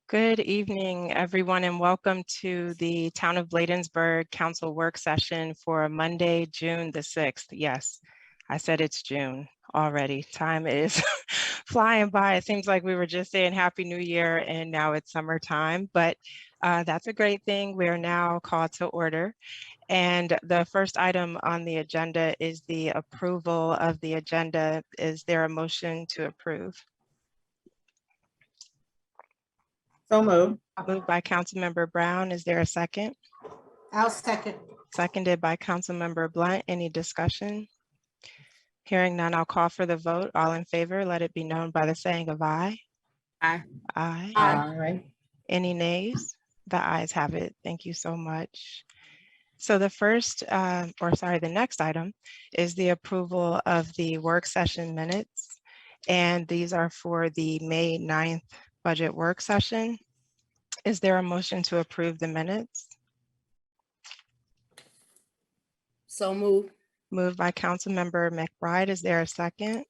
Good evening, everyone, and welcome to the Town of Bladensburg Council Work Session for Monday, June the 6th. Yes, I said it's June already. Time is flying by. It seems like we were just saying Happy New Year and now it's summertime, but that's a great thing. We are now called to order. And the first item on the agenda is the approval of the agenda. Is there a motion to approve? So moved. Moved by Councilmember Brown. Is there a second? I'll second. Seconded by Councilmember Blunt. Any discussion? Hearing none, I'll call for the vote. All in favor, let it be known by the saying of aye. Aye. Aye. Aye. Any nays? The ayes have it. Thank you so much. So the next item is the approval of the work session minutes. And these are for the May 9th budget work session. Is there a motion to approve the minutes? So moved. Moved by Councilmember McBride. Is there a second?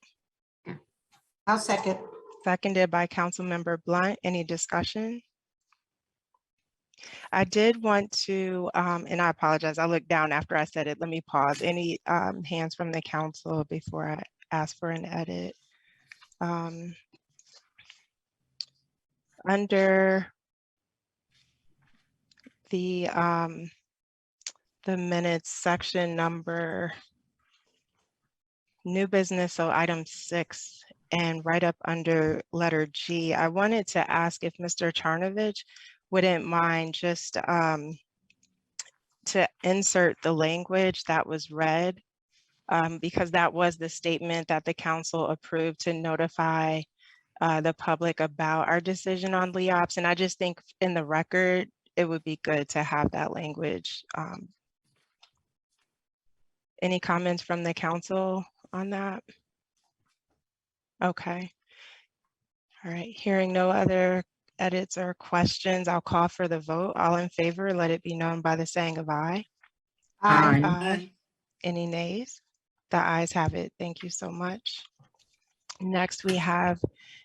I'll second. Seconded by Councilmember Blunt. Any discussion? I did want to, and I apologize, I looked down after I said it. Let me pause. Any hands from the council before I ask for an edit? Under the minutes section number new business, so item 6, and right up under letter G, I wanted to ask if Mr. Charnovich wouldn't mind just to insert the language that was read, because that was the statement that the council approved to notify the public about our decision on LEOPS. And I just think in the record, it would be good to have that language. Any comments from the council on that? Okay. All right, hearing no other edits or questions, I'll call for the vote. All in favor, let it be known by the saying of aye. Aye. Aye. Any nays? The ayes have it. Thank you so much. Next, we have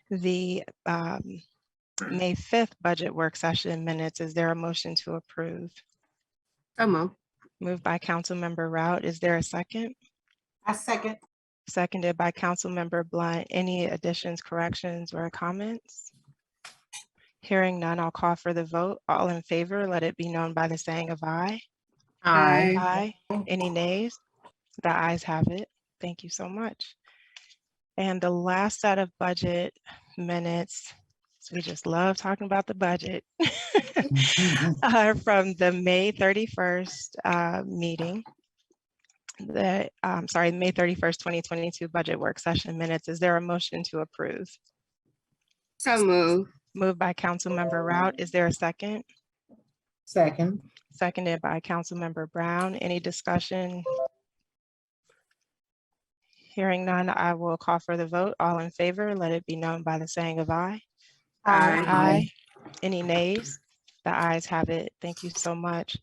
the May 5th budget work session minutes. Is there a motion to approve? So moved. Moved by Councilmember Rout. Is there a second? I second. Seconded by Councilmember Blunt. Any additions, corrections, or comments? Hearing none, I'll call for the vote. All in favor, let it be known by the saying of aye. Aye. Aye. Any nays? The ayes have it. Thank you so much. And the last set of budget minutes, so we just love talking about the budget, are from the May 31st meeting. May 31st, 2022 budget work session minutes. Is there a motion to approve? So moved. Moved by Councilmember Rout. Is there a second? Second. Seconded by Councilmember Brown. Any discussion? Hearing none, I will call for the vote. All in favor, let it be known by the saying of aye. Aye. Aye. Any nays? The ayes have it. Thank you so much.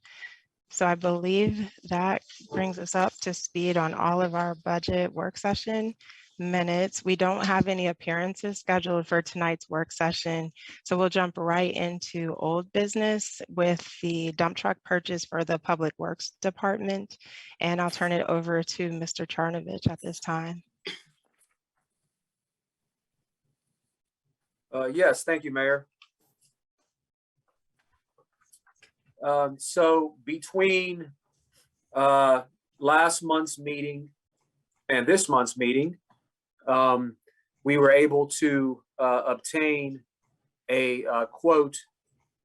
So I believe that brings us up to speed on all of our budget work session minutes. We don't have any appearances scheduled for tonight's work session. So we'll jump right into old business with the dump truck purchase for the Public Works Department. And I'll turn it over to Mr. Charnovich at this time. Yes, thank you, Mayor. So between last month's meeting and this month's meeting, we were able to obtain a quote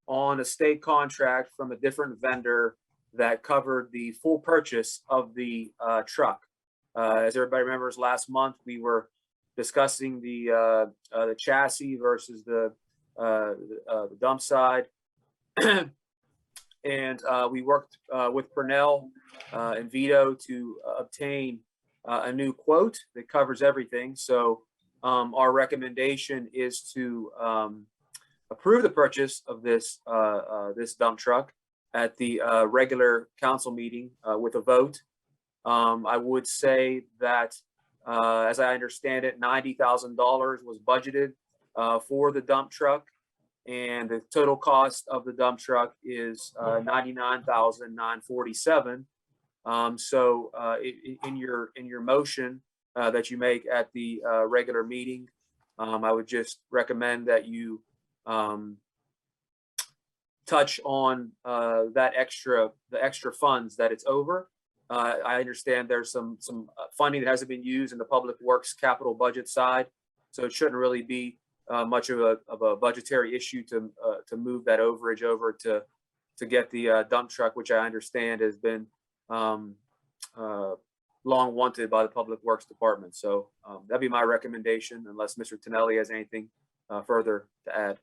on a state contract from a different vendor that covered the full purchase of the truck. As everybody remembers, last month we were discussing the chassis versus the dump side. And we worked with Purnell and Vito to obtain a new quote that covers everything. So our recommendation is to approve the purchase of this this dump truck at the regular council meeting with a vote. I would say that, as I understand it, $90,000 was budgeted for the dump truck. and the total cost of the dump truck is $99,947. So in your motion that you make at the regular meeting, I would just recommend that you touch on the extra funds that it's over. I understand there's some funding that hasn't been used in the public works capital budget side, so it shouldn't really be much of a budgetary issue to move that overage over to get the dump truck, which I understand has been long wanted by the Public Works Department. So that'd be my recommendation, unless Mr. Tonelli has anything further to add.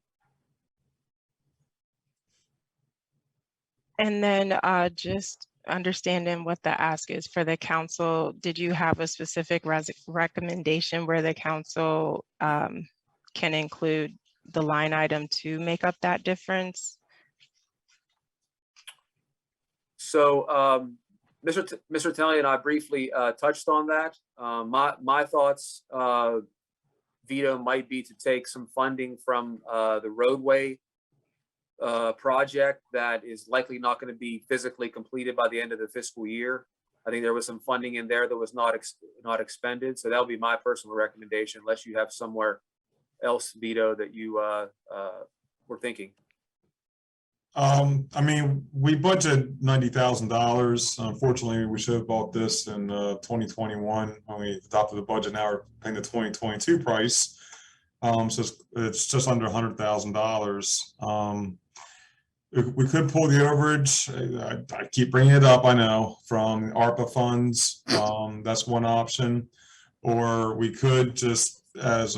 And then just understanding what the ask is for the council, did you have a specific recommendation where the council can include the line item to make up that difference? So Mr. Tonelli and I briefly touched on that. My thoughts, Vito, might be to take some funding from the roadway project that is likely not going to be physically completed by the end of the fiscal year. I think there was some funding in there that was not expended. So that'll be my personal recommendation, unless you have somewhere else, Vito, that you were thinking. I mean, we budgeted $90,000. Unfortunately, we should have bought this in 2021 when we adopted the budget. Now we're paying the 2022 price. So it's just under $100,000. We could pull the overage. I keep bringing it up, I know, from ARPA funds. That's one option. Or we could just, as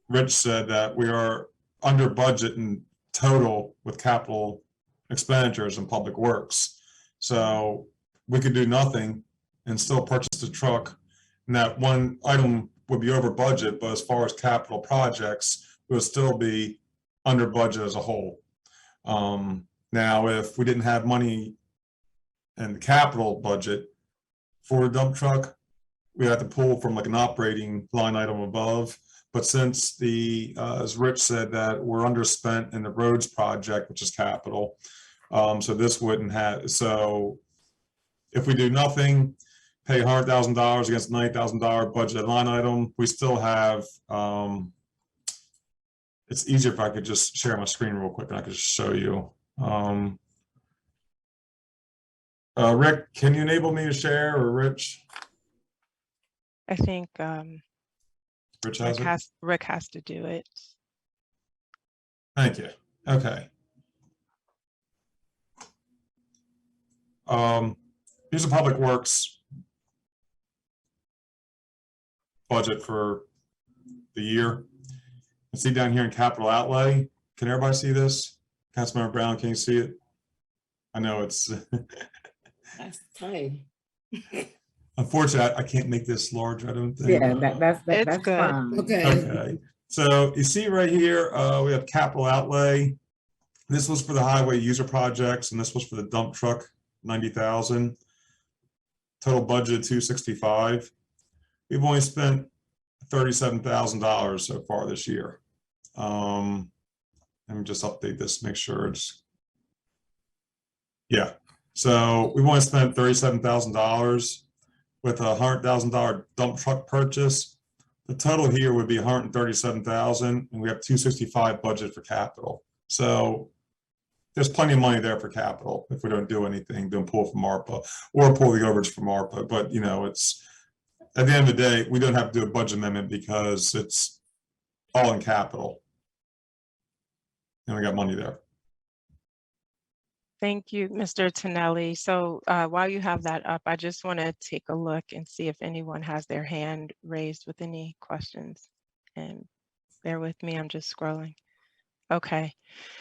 Rich said, that we are under budget in total with capital expenditures and public works. So we could do nothing and still purchase the truck. And that one item would be over budget, but as far as capital projects, we'll still be under budget as a whole. Now, if we didn't have money in the capital budget for a dump truck, we have to pull from like an operating line item above. But since as Rich said, that we're underspent in the roads project, which is capital, so this wouldn't have. So if we do nothing, pay $100,000 against $90,000 budget line item, we still have. It's easier if I could just share my screen real quick and I could just show you. Rick, can you enable me to share, or Rich? I think Rich has it? Rick has to do it. Thank you. Okay. Here's a public works budget for the year. You see down here in capital outlay. Can everybody see this? Councilmember Brown, can you see it? I know it's. That's tight. Unfortunately, I can't make this larger. I don't think. Yeah, that's good. fine. Okay. So you see right here, we have capital outlay. This was for the highway user projects, and this was for the dump truck, 90,000. Total budget $265. We've only spent $37,000 so far this year. Let me just update this, make sure it's. Yeah. So we've only spent $37,000 with a $100,000 dump truck purchase. The total here would be $137,000, and we have $265 budget for capital. So there's plenty of money there for capital if we don't do anything, don't pull from ARPA or pull the overage from ARPA. But you know, it's at the end of the day, we don't have to do a budget amendment because it's all in capital, and we got money there. Thank you, Mr. Tonelli. So while you have that up, I just want to take a look and see if anyone has their hand raised with any questions. And bear with me, I'm just scrolling. Okay,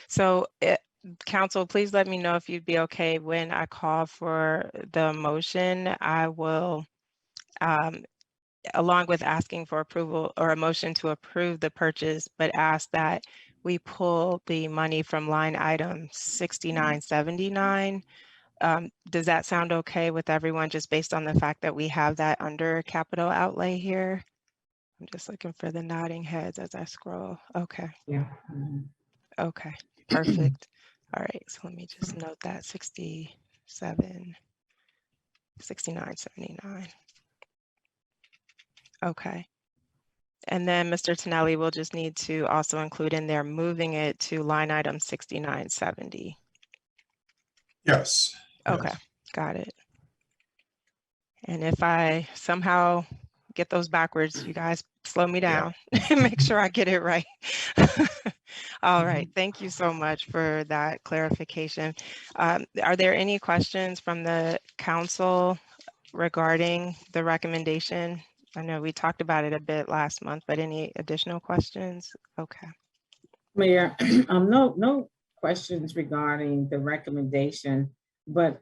so council, please let me know if you'd be okay when I call for the motion. I will, along with asking for approval or a motion to approve the purchase, but ask that we pull the money from line item 6979. Does that sound okay with everyone, just based on the fact that we have that under capital outlay here? I'm just looking for the nodding heads as I scroll. Okay. Yeah. Okay, perfect. All right, so let me just note that 67, 69.79. Okay. And then Mr. Tonelli will just need to also include in there moving it to line item 6970. Yes. Okay, yes. got it. And if I somehow get those backwards, you guys slow me down and make sure I get it right. All right, thank you so much for that clarification. Are there any questions from the council regarding the recommendation? I know we talked about it a bit last month, but any additional questions? Okay. Mayor, no questions regarding the recommendation, but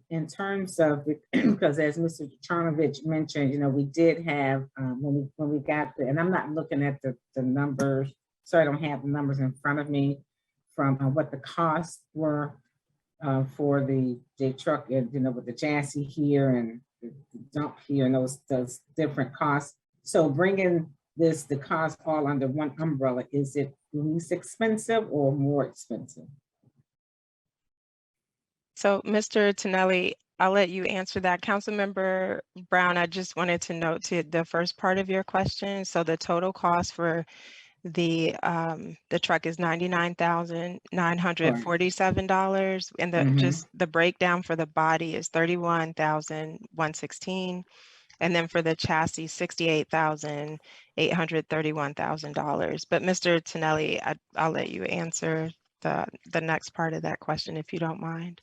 in terms of, because as Mr. Charnovich mentioned, we did have, when we got the, and I'm not looking at the numbers, so I don't have the numbers in front of me from what the costs were for the truck, and with the chassis here and the dump here and those different costs. So bringing the cost all under one umbrella, is it least expensive or more expensive? So Mr. Tonelli, I'll let you answer that. Councilmember Brown, I just wanted to note to the first part of your question. So the total cost for the truck is $99,947, and just the breakdown for the body is $31,116, and then for the chassis $68,831,000. But Mr. Tonelli, I'll let you answer the next part of that question if you don't mind.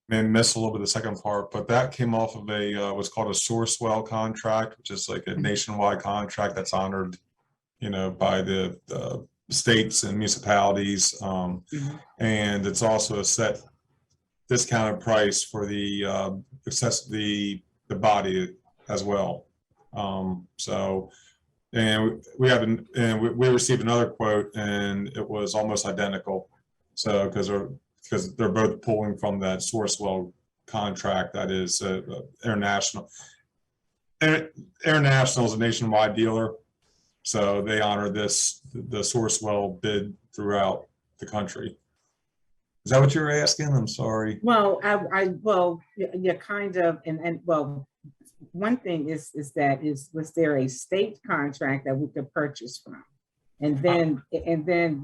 May miss a little bit of the second part, but that came off of a what's called a Sourcewell contract, which is like a nationwide contract that's honored, by the states and municipalities, and it's also a set discounted price for the body as well. So, and we received another quote, and it was almost identical. So because they're both pulling from that Sourcewell contract that is international. International is a nationwide dealer, so they honor the Sourcewell bid throughout the country. Is that what you were asking? I'm sorry. Well, yeah, kind of, and well, one thing was there a state contract that we could purchase from, and then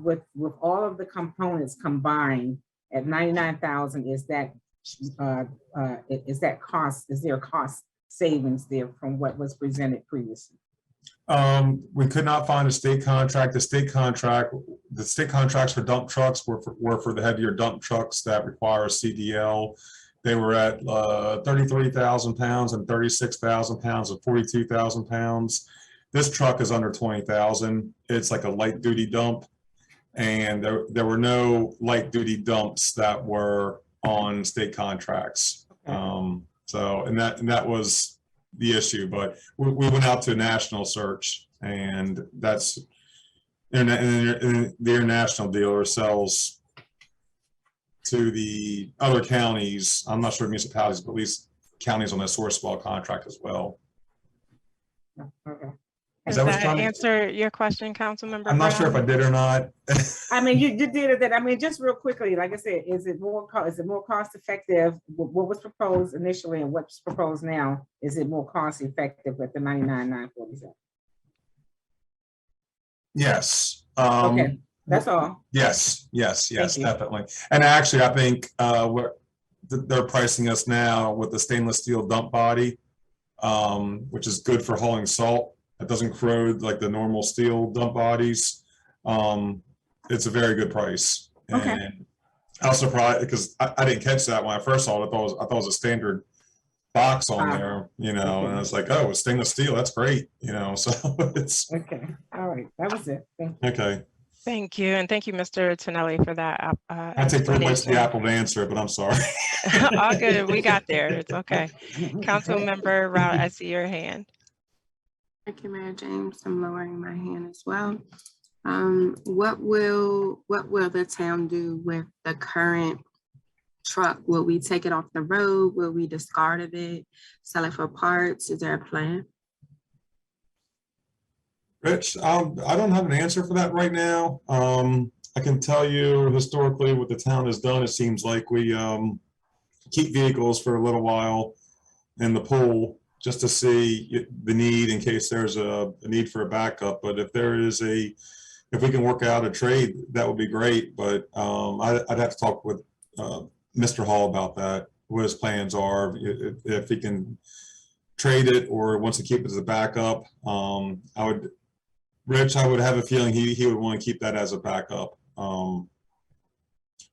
with all of the components combined at 99,000, is there a cost savings there from what was presented previously? We could not find a state contract. The state contracts for dump trucks were for the heavier dump trucks that require a CDL. They were at 33,000 pounds and 36,000 pounds and 42,000 pounds. This truck is under 20,000. It's like a light duty dump, and there were no light duty dumps that were on state contracts. So that was the issue, but we went out to a national search, and that's the international dealer sells to the other counties. I'm not sure municipalities, but at least counties on that Sourcewell contract as well. Okay. Does that answer your question, Councilmember? I'm not sure if I did or not. I mean, you did it. I mean, just real quickly, like I said, is it more cost effective? What was proposed initially and what's proposed now? Is it more cost effective with the 99,947? Yes. Okay, that's all. Yes, definitely. And actually, I think they're pricing us now with the stainless steel dump body, which is good for hauling salt. It doesn't corrode like the normal steel dump bodies. It's a very good price. Okay. And I was surprised because I didn't catch that when I first saw it. I thought it was a standard box on there, and I was like, oh, it's stainless steel. That's great, so it's okay. All right, that was it. Thank you. Okay. Thank you, and thank you, Mr. Tonelli, for that. I take 3 bites of the apple to answer it, but I'm sorry. All good. We got there. It's okay. Councilmember Rout, I see your hand. Thank you, Mayor James. I'm lowering my hand as well. What will the town do with the current truck? Will we take it off the road? Will we discard of it? Sell it for parts? Is there a plan? Rich, I don't have an answer for that right now. I can tell you historically what the town has done. It seems like we keep vehicles for a little while in the pool just to see the need in case there's a need for a backup. But if we can work out a trade, that would be great. But I'd have to talk with Mr. Hall about that, what his plans are, if he can trade it or wants to keep it as a backup. Rich, I would have a feeling he would want to keep that as a backup.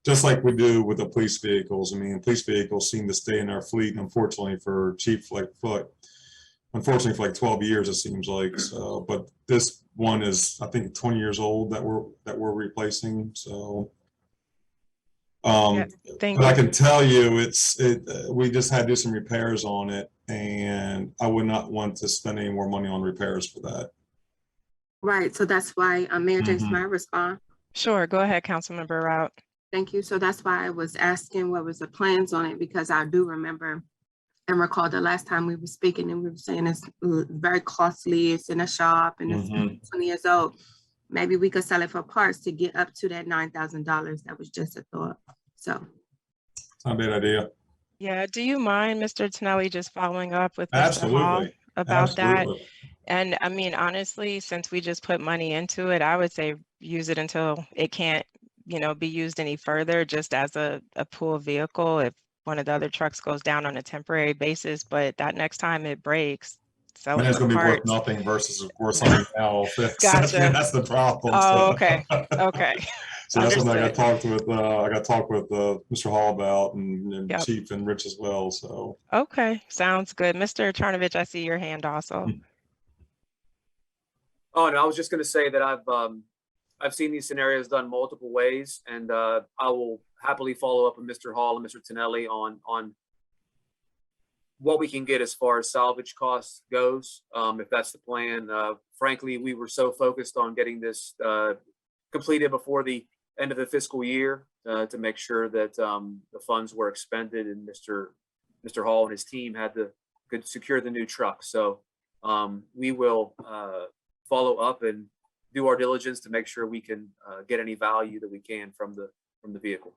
Just like we do with the police vehicles. I mean, police vehicles seem to stay in our fleet, unfortunately, for 12 years, it seems like. So, but this one is, I think, 20 years old that we're replacing. So, Yeah, but I can tell you, we just had to do some repairs on it, and I would not want to spend any more money on repairs for that. Right, so that's why, Mayor James, may I respond? Sure, go ahead, Councilmember Rout. Thank you. So that's why I was asking what was the plans on it, because I do remember and recall the last time we were speaking and we were saying it's very costly, it's in a shop and it's 20 years old. Maybe we could sell it for parts to get up to that $9,000. That was just a thought. So. It's not a bad idea. Yeah, do you mind, Mr. Tonelli, just following up with Mr. Hall about that? And I mean, honestly, since we just put money into it, I would say use it until it can't, be used any further, just as a pool vehicle if one of the other trucks goes down on a temporary basis. But that next time it breaks, sell it it's for going to be worth parts. nothing versus worth something now. Gotcha. That's the problem. Oh, okay. Okay. So that's something I got talked with. Mr. Hall about, and Yep. Chief and Rich as well. So. Okay, sounds good. Mr. Charnovich, I see your hand also. Oh, and I was just going to say that I've seen these scenarios done multiple ways, and I will happily follow up with Mr. Hall and Mr. Tonelli on what we can get as far as salvage costs goes, if that's the plan. Frankly, we were so focused on getting this completed before the end of the fiscal year to make sure that the funds were expended, and Mr. Hall and his team could secure the new truck. So we will follow up and do our diligence to make sure we can get any value that we can from the vehicle.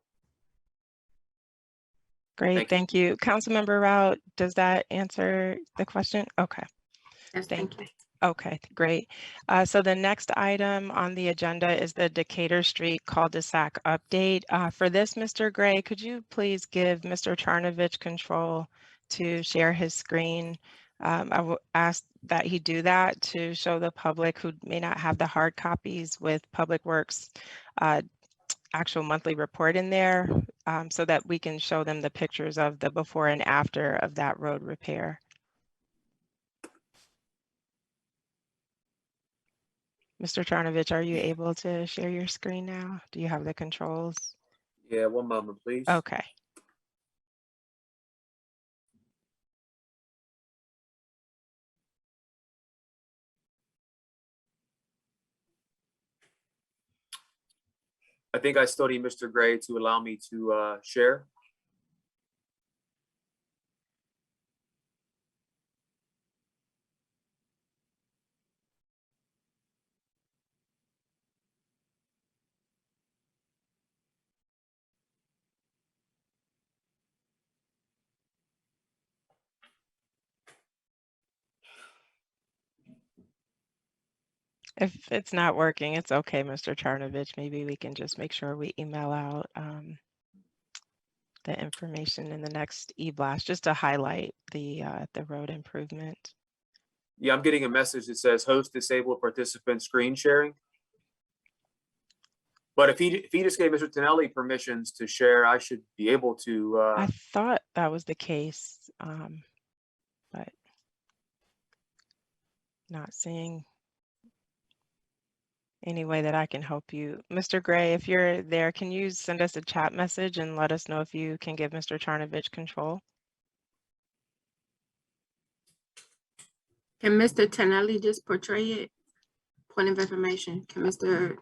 Great, thank you. Councilmember Rout, does that answer the question? Okay. Yes, thank you. Okay, great. So the next item on the agenda is the Decatur Street cul-de-sac update. For this, Mr. Gray, could you please give Mr. Charnovich control to share his screen? I will ask that he do that to show the public who may not have the hard copies with Public Works actual monthly report in there, so that we can show them the pictures of the before and after of that road repair. Mr. Charnovich, are you able to share your screen now? Do you have the controls? Yeah, one moment, please. Okay. I think I still need Mr. Gray to allow me to share. If it's not working, it's okay, Mr. Charnovich. Maybe we can just make sure we email out the information in the next e-blast just to highlight the road improvement. Yeah, I'm getting a message that says host disabled participant screen sharing. But if he just gave Mr. Tonelli permissions to share, I should be able to. I thought that was the case, but not seeing any way that I can help you. Mr. Gray, if you're there, can you send us a chat message and let us know if you can give Mr. Charnovich control? Can Mr. Tonelli just portray it? Point of information. Can Mr.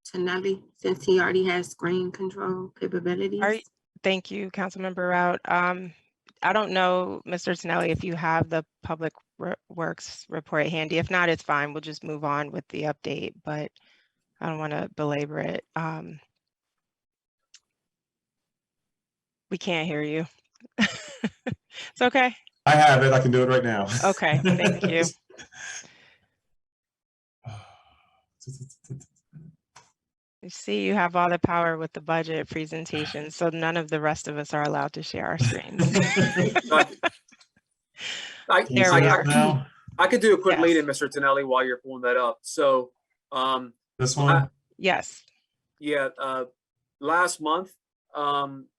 Tonelli, since he already has screen control capabilities? Thank you, Councilmember Rout. I don't know, Mr. Tonelli, if you have the Public Works report handy. If not, it's fine. We'll just move on with the update. But I don't want to belabor it. We can't hear you. It's okay. I have it. I can do it right now. Okay, thank you. You see, you have all the power with the budget presentation, so none of the rest of us are allowed to share our screens. I, Can you There see we this are. now? I could do a quick Yes. lead in, Mr. Tonelli, while you're pulling that up. So, This one? Yes. yeah, last month,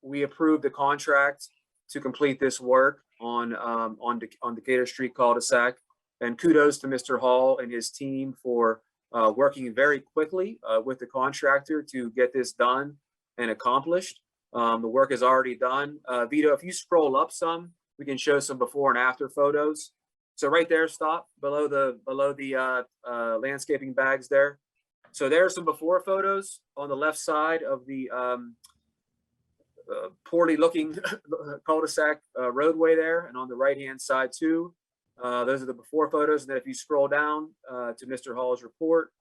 we approved the contract to complete this work on Decatur Street cul-de-sac. And kudos to Mr. Hall and his team for working very quickly with the contractor to get this done and accomplished. The work is already done. Vito, if you scroll up some, we can show some before and after photos. So right there, stop below the landscaping bags there. So there are some before photos on the left side of the poorly looking cul-de-sac roadway there, and on the right-hand side too. Those are the before photos. And then if you scroll down to Mr. Hall's report,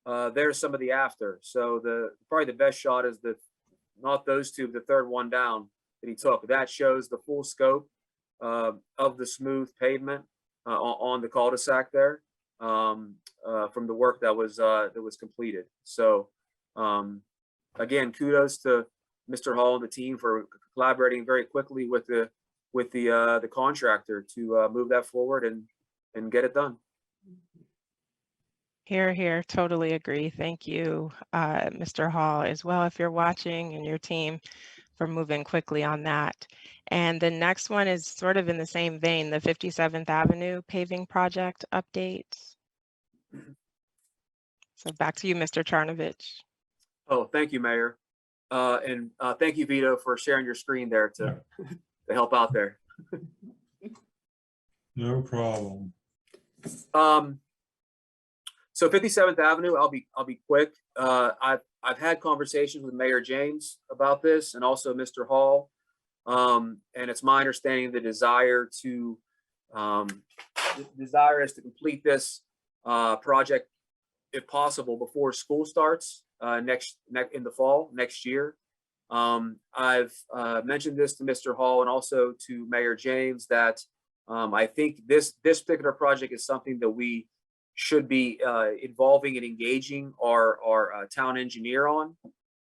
there's some of the after. So probably the best shot is not those two, the third one down that he took. That shows the full scope of the smooth pavement on the cul-de-sac there from the work that was completed. So again, kudos to Mr. Hall and the team for collaborating very quickly with the contractor to move that forward and get it done. Here, totally agree. Thank you, Mr. Hall, as well, if you're watching, and your team for moving quickly on that. And the next one is sort of in the same vein, the 57th Avenue paving project update. So back to you, Mr. Charnovich. Oh, thank you, Mayor. And thank you, Vito, for sharing your screen there to help out there. No problem. So 57th Avenue, I'll be quick. I've had conversations with Mayor James about this, and also Mr. Hall. And it's my understanding the desire is to complete this project, if possible, before school starts in the fall next year. I've mentioned this to Mr. Hall and also to Mayor James that I think this particular project is something that we should be involving and engaging our town engineer on.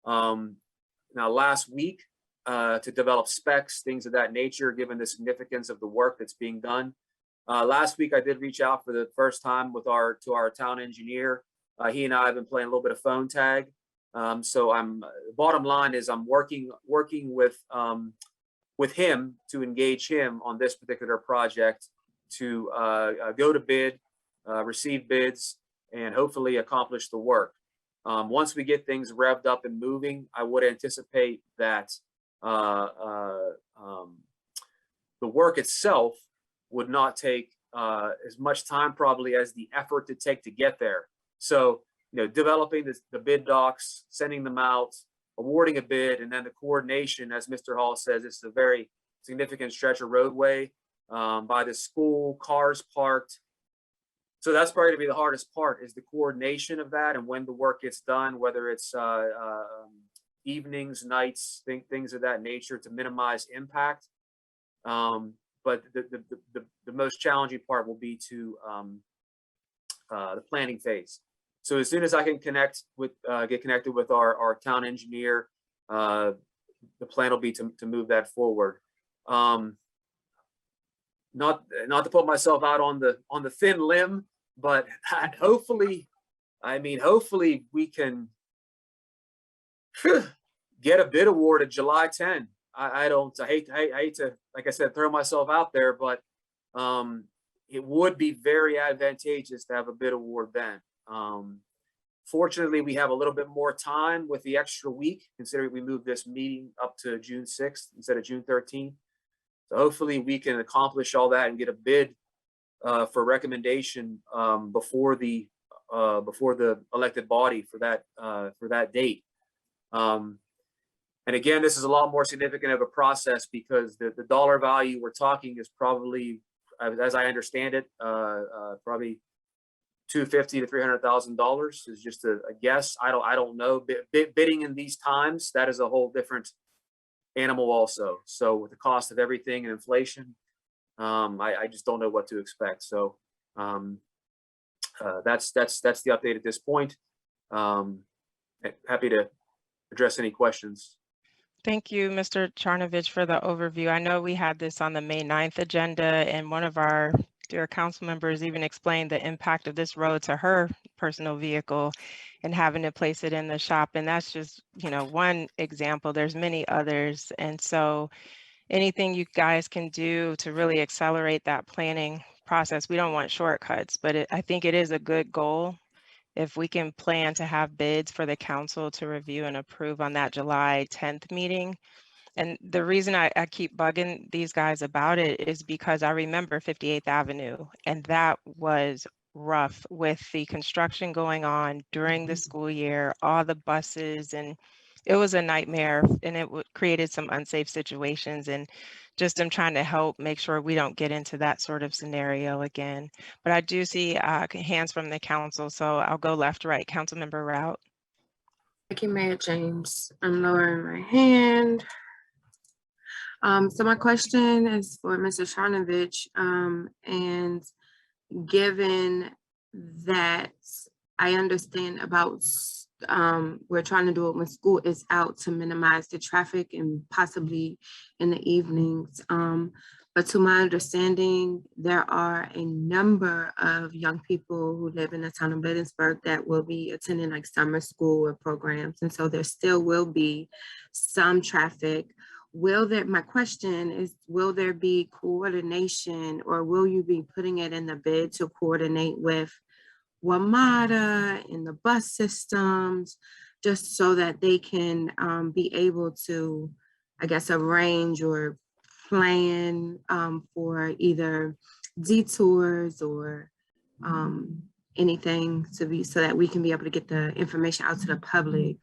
Now, last week, to develop specs, things of that nature, given the significance of the work that's being done. Last week, I did reach out for the first time to our town engineer. He and I have been playing a little bit of phone tag. So bottom line is I'm working with him to engage him on this particular project to go to bid, receive bids, and hopefully accomplish the work. Once we get things revved up and moving, I would anticipate that the work itself would not take as much time probably as the effort to take to get there. So, developing the bid docs, sending them out, awarding a bid, and then the coordination, as Mr. Hall says, it's a very significant stretch of roadway by the school, cars parked. So that's probably gonna be the hardest part, is the coordination of that and when the work gets done, whether it's evenings, nights, things of that nature to minimize impact. But the most challenging part will be to the planning phase. So as soon as I can get connected with our town engineer, the plan will be to move that forward. Not to put myself out on the thin limb, but hopefully we can get a bid award at July 10. I hate to, like I said, throw myself out there, but it would be very advantageous to have a bid award then. Fortunately, we have a little bit more time with the extra week, considering we moved this meeting up to June 6th instead of June 13th. So hopefully we can accomplish all that and get a bid for recommendation before the elected body for that date. And again, this is a lot more significant of a process because the dollar value we're talking is probably, as I understand it, probably $250,000 to $300,000 is just a guess. I don't know. Bidding in these times, that is a whole different animal also. So with the cost of everything and inflation, I just don't know what to expect. So that's the update at this point. Happy to address any questions. Thank you, Mr. Charnovich, for the overview. I know we had this on the May 9th agenda, and one of our dear council members even explained the impact of this road to her personal vehicle and having to place it in the shop. And that's just, one example. There's many others. And so anything you guys can do to really accelerate that planning process, we don't want shortcuts, but I think it is a good goal. If we can plan to have bids for the council to review and approve on that July 10th meeting. And the reason I keep bugging these guys about it is because I remember 58th Avenue, and that was rough with the construction going on during the school year, all the buses, and it was a nightmare, and it created some unsafe situations. And just I'm trying to help make sure we don't get into that sort of scenario again. But I do see hands from the council, so I'll go left, right. Councilmember Rout. Thank you, Mayor James. I'm lowering my hand. So my question is for Mr. Charnovich, and given that I understand about we're trying to do it when school is out to minimize the traffic and possibly in the evenings. But to my understanding, there are a number of young people who live in the town of Bladensburg that will be attending like summer school or programs. And so there still will be some traffic. My question is, will there be coordination, or will you be putting it in the bid to coordinate with WMATA and the bus systems, just so that they can be able to, I guess, arrange or plan for either detours or anything to be, so that we can be able to get the information out to the public?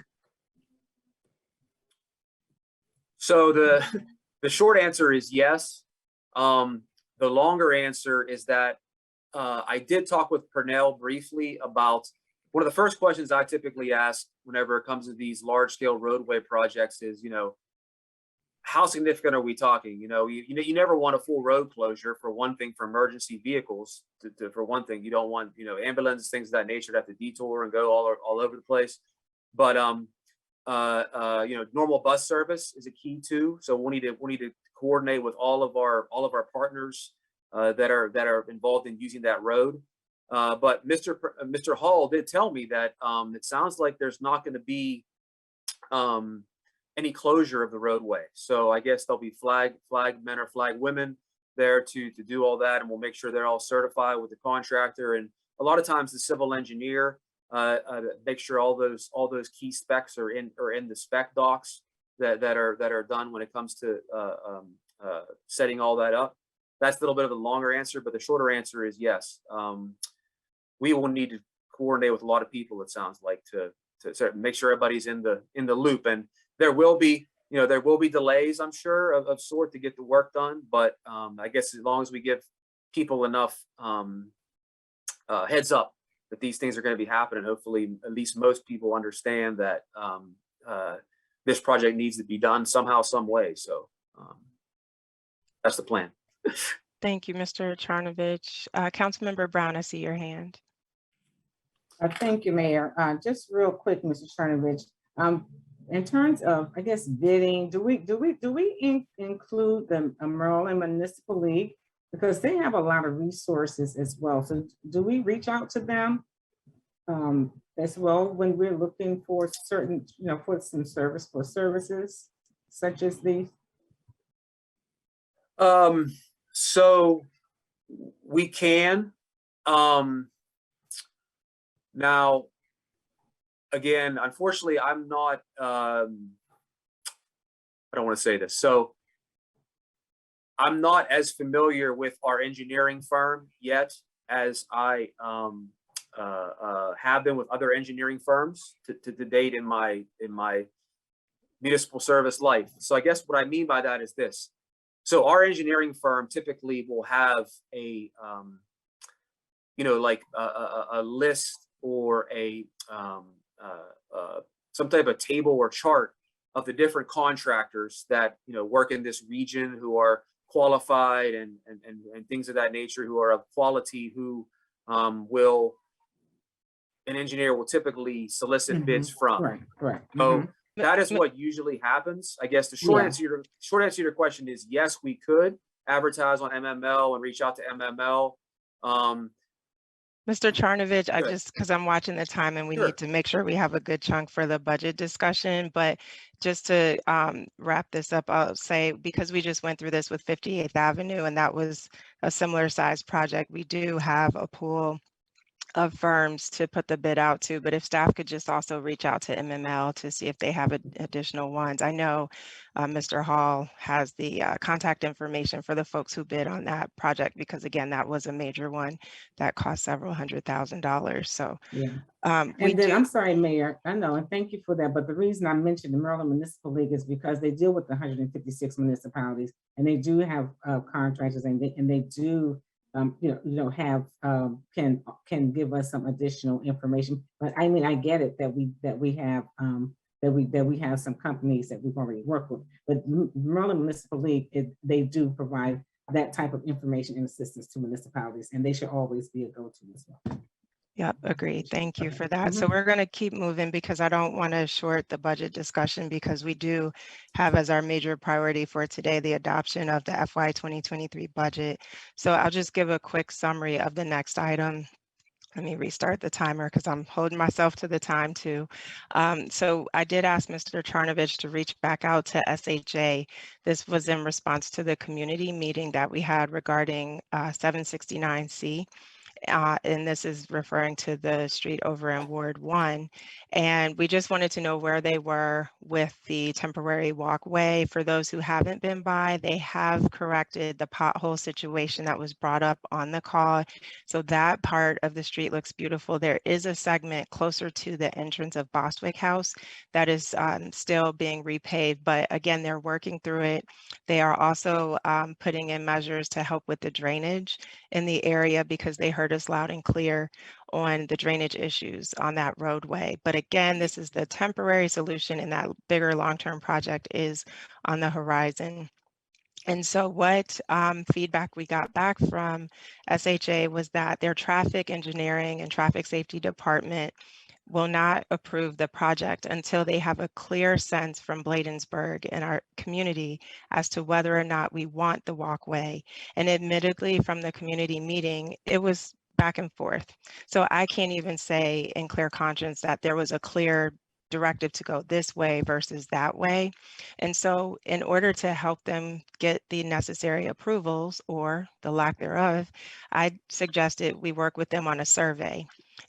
So the short answer is yes. The longer answer is that I did talk with Purnell briefly about one of the first questions I typically ask whenever it comes to these large scale roadway projects is, how significant are we talking? You never want a full road closure, for one thing, for emergency vehicles. For one thing, you don't want, ambulances, things of that nature to have to detour and go all over the place. But normal bus service is a key too. So we need to coordinate with all of our partners that are involved in using that road. But Mr. Hall did tell me that it sounds like there's not going to be any closure of the roadway. So I guess there'll be flag men or flag women there to do all that, and we'll make sure they're all certified with the contractor. And a lot of times the civil engineer make sure all those key specs are in the spec docs that are done when it comes to setting all that up. That's a little bit of a longer answer, but the shorter answer is yes. We will need to coordinate with a lot of people, it sounds like, to make sure everybody's in the loop. And there will be delays, I'm sure, of sort to get the work done. But I guess as long as we give people enough heads up that these things are going to be happening, hopefully at least most people understand that this project needs to be done somehow, some way. So that's the plan. Thank you, Mr. Charnovich. Councilmember Brown, I see your hand. Thank you, Mayor. Just real quick, Mr. Charnovich. In terms of, I guess, bidding, do we include the Maryland Municipal League, because they have a lot of resources as well? So do we reach out to them as well when we're looking for certain, for some services such as these? So we can. Now, again, unfortunately, I'm not, I don't want to say this. So I'm not as familiar with our engineering firm yet as I have been with other engineering firms to date in my municipal service life. So I guess what I mean by that is this. So our engineering firm typically will have you know, like a list or some type of table or chart of the different contractors that, you know, work in this region, who are qualified and things of that nature, who are of quality, who an engineer will typically solicit bids from. Right, correct. So that is what usually happens. I guess the short answer to your question is yes, we could advertise on MML and reach out to MML. Mr. Charnovich, I Good. just, because I'm watching the time and we Sure. need to make sure we have a good chunk for the budget discussion, but just to wrap this up, I'll say, because we just went through this with 58th Avenue and that was a similar size project, we do have a pool of firms to put the bid out to, but if staff could just also reach out to MML to see if they have additional ones. I know Mr. Hall has the contact information for the folks who bid on that project, because again, that was a major one that cost several $100,000. So yeah. we And then, do. I'm sorry, Mayor, I know, and thank you for that, but the reason I mentioned the Maryland Municipal League is because they deal with the 156 municipalities, and they do have contractors, and they do have can give us some additional information. But I mean, I get it that we have some companies that we've already worked with, but Maryland Municipal League, they do provide that type of information and assistance to municipalities, and they should always be a go-to as well. Yep, agree. Thank you for that. So we're going to keep moving because I don't want to short the budget discussion, because we do have as our major priority for today the adoption of the FY 2023 budget. So I'll just give a quick summary of the next item. Let me restart the timer because I'm holding myself to the time too. So I did ask Mr. Charnovich to reach back out to SHA. This was in response to the community meeting that we had regarding 769C. And this is referring to the street over in Ward 1. And we just wanted to know where they were with the temporary walkway. For those who haven't been by, they have corrected the pothole situation that was brought up on the call. So that part of the street looks beautiful. There is a segment closer to the entrance of Bostwick House that is still being repaved, but again, they're working through it. They are also putting in measures to help with the drainage in the area, because they heard us loud and clear on the drainage issues on that roadway. But again, this is the temporary solution, and that bigger long-term project is on the horizon. And so what feedback we got back from SHA was that their traffic engineering and traffic safety department will not approve the project until they have a clear sense from Bladensburg and our community as to whether or not we want the walkway. And admittedly, from the community meeting, it was back and forth. So I can't even say in clear conscience that there was a clear directive to go this way versus that way. And so in order to help them get the necessary approvals, or the lack thereof, I suggested we work with them on a survey,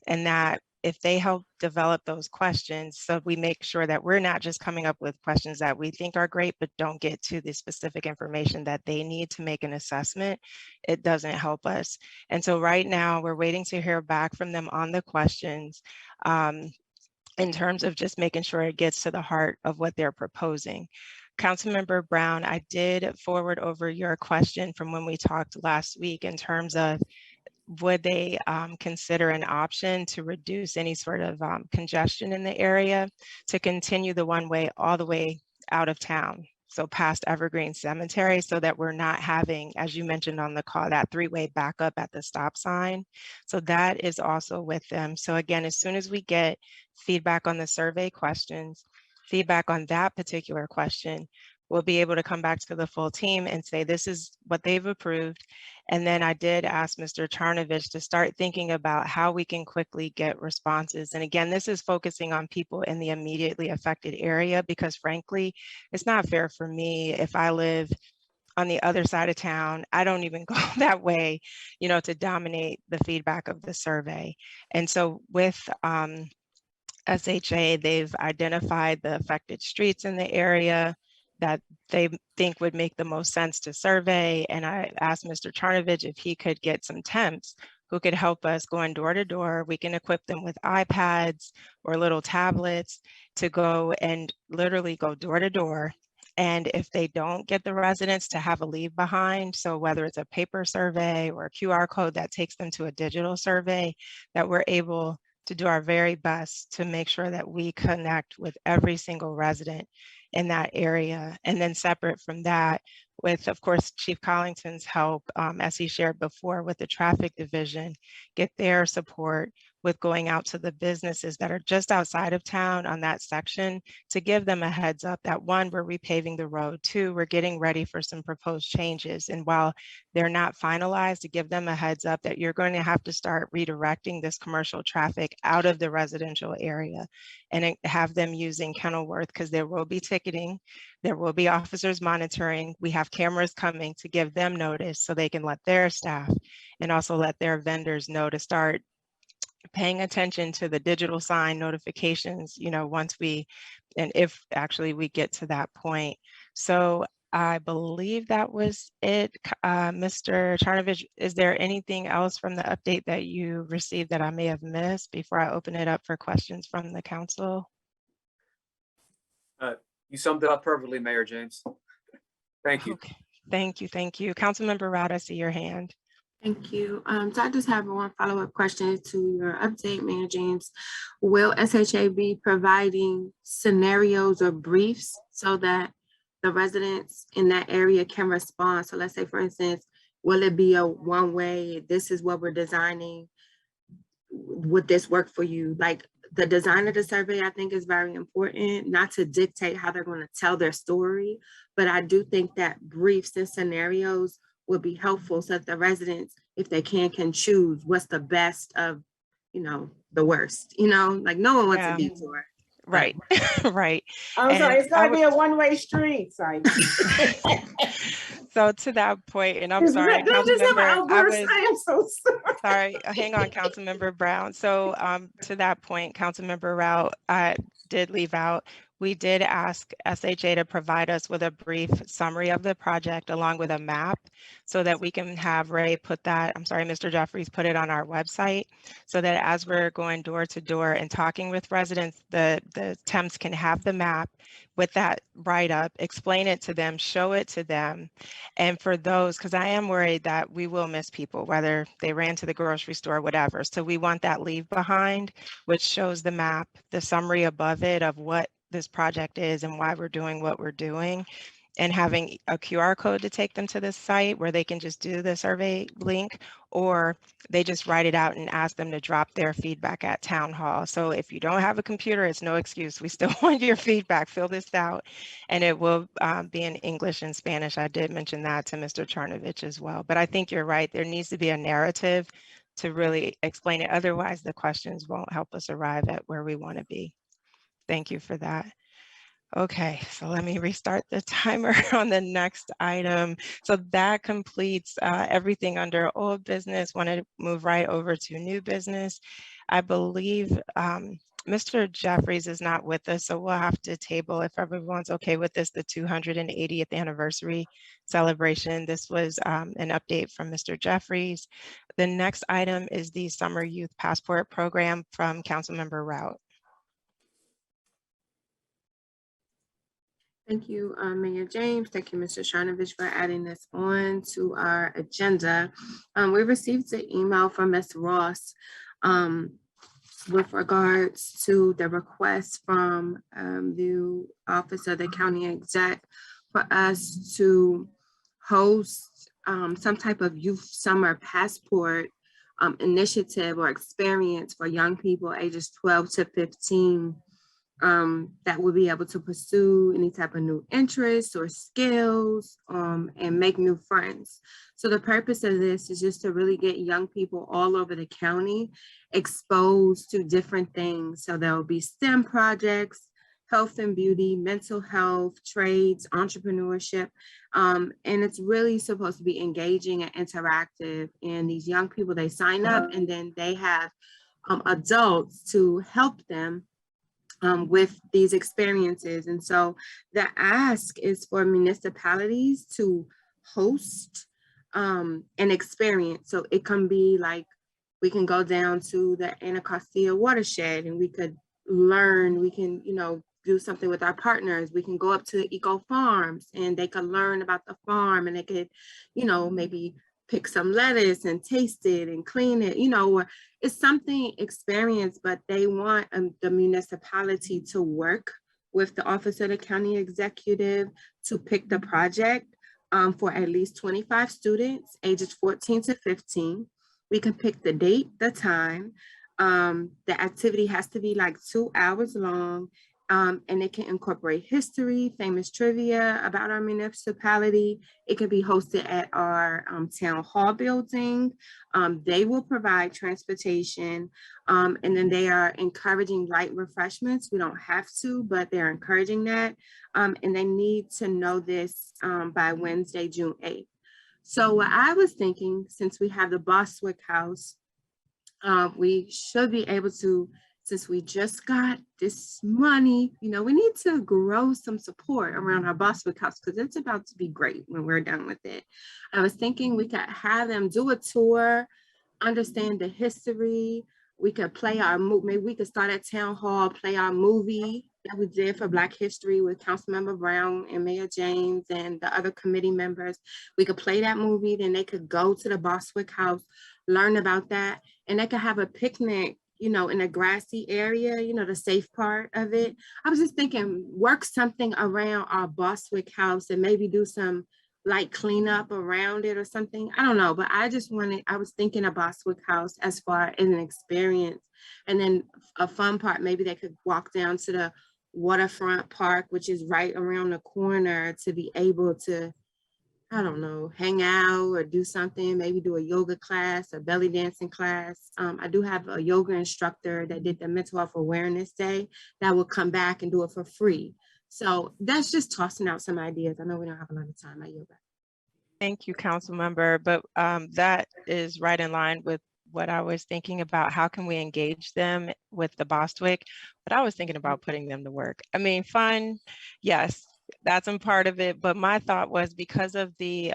and that if they help develop those questions, so we make sure that we're not just coming up with questions that we think are great, but don't get to the specific information that they need to make an assessment, it doesn't help us. And so right now we're waiting to hear back from them on the questions in terms of just making sure it gets to the heart of what they're proposing. Councilmember Brown, I did forward over your question from when we talked last week in terms of would they consider an option to reduce any sort of congestion in the area to continue the one-way all the way out of town, so past Evergreen Cemetery, so that we're not having, as you mentioned on the call, that three-way backup at the stop sign. So that is also with them. So again, as soon as we get feedback on the survey questions, feedback on that particular question, we'll be able to come back to the full team and say, this is what they've approved. And then I did ask Mr. Charnovich to start thinking about how we can quickly get responses. And again, this is focusing on people in the immediately affected area, because frankly, it's not fair for me if I live on the other side of town, I don't even go that way, to dominate the feedback of the survey. And so with SHA, they've identified the affected streets in the area that they think would make the most sense to survey. And I asked Mr. Charnovich if he could get some temps who could help us going door to door. We can equip them with iPads or little tablets to go and literally go door to door And if they don't get the residents to have a leave behind, so whether it's a paper survey or a QR code that takes them to a digital survey, that we're able to do our very best to make sure that we connect with every single resident in that area. And then separate from that, with, of course, Chief Collington's help, as he shared before, with the traffic division, get their support with going out to the businesses that are just outside of town on that section to give them a heads up that, one, we're repaving the road, two, we're getting ready for some proposed changes. And while they're not finalized, to give them a heads up that you're going to have to start redirecting this commercial traffic out of the residential area, and have them using Kenilworth, because there will be ticketing, there will be officers monitoring. We have cameras coming to give them notice so they can let their staff and also let their vendors know to start paying attention to the digital sign notifications, once we, and if actually we get to that point. So I believe that was it. Mr. Charnovich, is there anything else from the update that you received that I may have missed before I open it up for questions from the council? You summed it up perfectly, Mayor James. Thank you. Okay. Thank you. Thank you. Councilmember Rout, I see your hand. Thank you. So I just have one follow-up question to your update, Mayor James. Will SHA be providing scenarios or briefs so that the residents in that area can respond? So let's say, for instance, will it be a one-way, this is what we're designing, would this work for you? Like, the design of the survey, I think, is very important, not to dictate how they're going to tell their story, but I do think that briefs and scenarios would be helpful so that the residents, if they can choose what's the best of, the worst, like no one wants a detour. Right, right. I'm sorry, it's gonna be a one-way street, sorry. So to that point, and I'm sorry, Councilmember, I am so sorry. sorry, hang on, Councilmember Brown. So to that point, Councilmember Rout, I did leave out, we did ask SHA to provide us with a brief summary of the project along with a map so that we can have Ray put that, I'm sorry, Mr. Jeffries, put it on our website so that as we're going door to door and talking with residents, the temps can have the map with that write-up, explain it to them, show it to them. And for those, because I am worried that we will miss people, whether they ran to the grocery store, whatever. So we want that leave behind, which shows the map, the summary above it of what this project is and why we're doing what we're doing, and having a QR code to take them to this site where they can just do the survey link, or they just write it out and ask them to drop their feedback at town hall. So if you don't have a computer, it's no excuse. We still want your feedback. Fill this out, and it will be in English and Spanish. I did mention that to Mr. Charnovich as well. But I think you're right. There needs to be a narrative to really explain it. Otherwise, the questions won't help us arrive at where we want to be. Thank you for that. Okay, so let me restart the timer on the next item. So that completes everything under old business. Want to move right over to new business. I believe Mr. Jeffries is not with us, so we'll have to table, if everyone's okay with this, the 280th anniversary celebration. This was an update from Mr. Jeffries. The next item is the Summer Youth Passport Program from Councilmember Rout. Thank you, Mayor James. Thank you, Mr. Charnovich, for adding this on to our agenda. We received an email from Ms. Ross with regards to the request from the Office of the County Exec for us to host some type of youth summer passport initiative or experience for young people ages 12 to 15 that will be able to pursue any type of new interests or skills and make new friends. So the purpose of this is just to really get young people all over the county exposed to different things. So there will be STEM projects, health and beauty, mental health, trades, entrepreneurship. And it's really supposed to be engaging and interactive. And these young people, they sign up and then they have adults to help them with these experiences. And so the ask is for municipalities to host an experience. So it can be like, we can go down to the Anacostia watershed and we could learn, we can, do something with our partners. We can go up to eco farms and they could learn about the farm, and they could, you know, maybe pick some lettuce and taste it and clean it, you know, or it's something experience, but they want the municipality to work with the Office of the County Executive to pick the project for at least 25 students, ages 14 to 15. We can pick the date, the time. The activity has to be like 2 hours long, and it can incorporate history, famous trivia about our municipality. It can be hosted at our town hall building. They will provide transportation, and then they are encouraging light refreshments. We don't have to, but they're encouraging that. And they need to know this by Wednesday, June 8th. So what I was thinking, since we have the Bostwick House, we should be able to, since we just got this money, you know, we need to grow some support around our Bostwick House because it's about to be great when we're done with it. I was thinking we could have them do a tour, understand the history. We could play our movie. Maybe we could start at Town Hall, play our movie that we did for Black History with Councilmember Brown and Mayor James and the other committee members. We could play that movie, then they could go to the Bostwick House, learn about that, and they could have a picnic, you know, in a grassy area, you know, the safe part of it. I was just thinking, work something around our Bostwick House and maybe do some like cleanup around it or something. I don't know, but I was thinking of Bostwick House as far as an experience. And then a fun part, maybe they could walk down to the waterfront park, which is right around the corner, to be able to, I don't know, hang out or do something, maybe do a yoga class, a belly dancing class. I do have a yoga instructor that did the Mental Health Awareness Day that will come back and do it for free. So that's just tossing out some ideas. I know we don't have a lot of time. I yield back. Thank you, council member. But that is right in line with what I was thinking about. How can we engage them with the Bostwick? But I was thinking about putting them to work. I mean, fun, yes, that's a part of it. But my thought was because of the